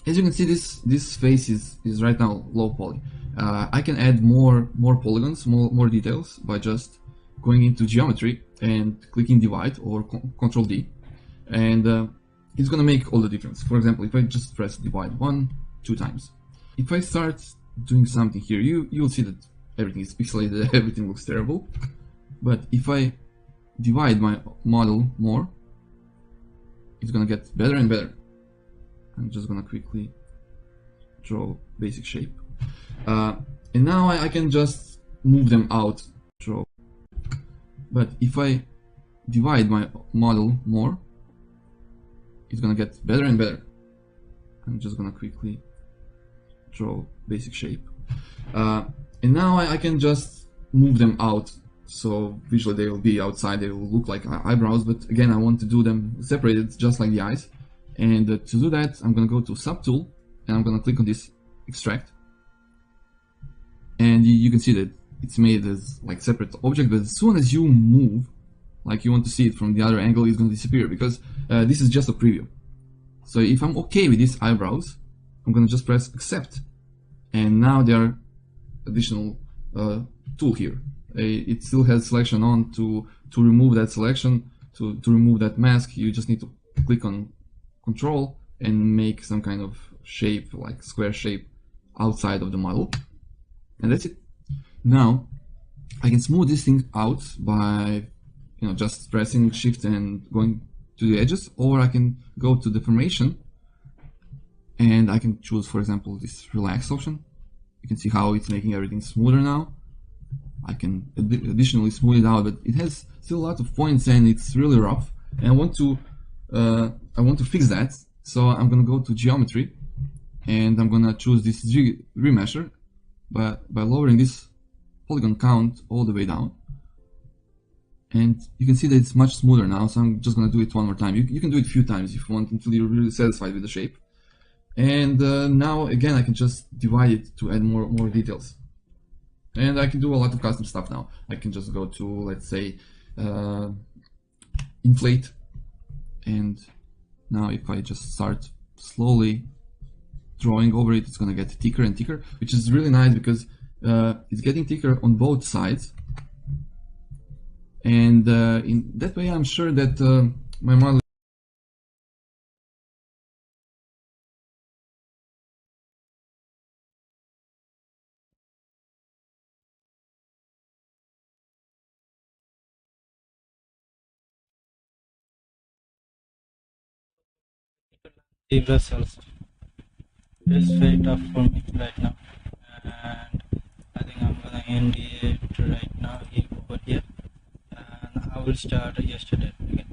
as you can see, this face is right now low poly. I can add more polygons, more details by just going into geometry and clicking divide or Control D, and it's gonna make all the difference. For example, if I just press divide 2 times, if I start doing something here, you'll see that everything is pixelated, everything looks terrible. But if I divide my model more, it's gonna get better and better. I'm just gonna quickly draw basic shape, and now I can just move them out, draw. But if I divide my model more, it's gonna get better and better. I'm just gonna quickly draw basic shape, and now I can just move them out, so visually they will be outside, they will look like eyebrows, but again I want to do them separated just like the eyes. And to do that, I'm gonna go to subtool and I'm gonna click on this extract, and you can see that it's made as like separate object, but as soon as you move, like you want to see it from the other angle, it's gonna disappear, because this is just a preview. So if I'm okay with these eyebrows, I'm gonna just press accept, and now there are additional tool here. It still has selection on. To remove that selection, to remove that mask, you just need to click on Control and make some kind of shape, like square shape, outside of the model, and that's it. Now I can smooth this thing out by just pressing Shift and going to the edges, or I can go to deformation and I can choose, for example, this relax option. You can see how it's making everything smoother now. I can additionally smooth it out, but it has still a lot of points and it's really rough, and I want to fix that. So I'm gonna go to geometry and I'm gonna choose this remesher by lowering this polygon count all the way down, and you can see that it's much smoother now. So I'm just gonna do it one more time. You can do it a few times if you want until you're really satisfied with the shape. And now again I can just divide it to add more details, and I can do a lot of custom stuff now. I can just go to, let's say, inflate, and now if I just start slowly drawing over it, it's gonna get thicker and thicker, which is really nice because it's getting thicker on both sides, and in that way I'm sure that my model zebra cells is straight up for me right now, and I think I'm gonna end it right now over here, and I will start yesterday again.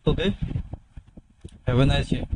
Okay, have a nice day.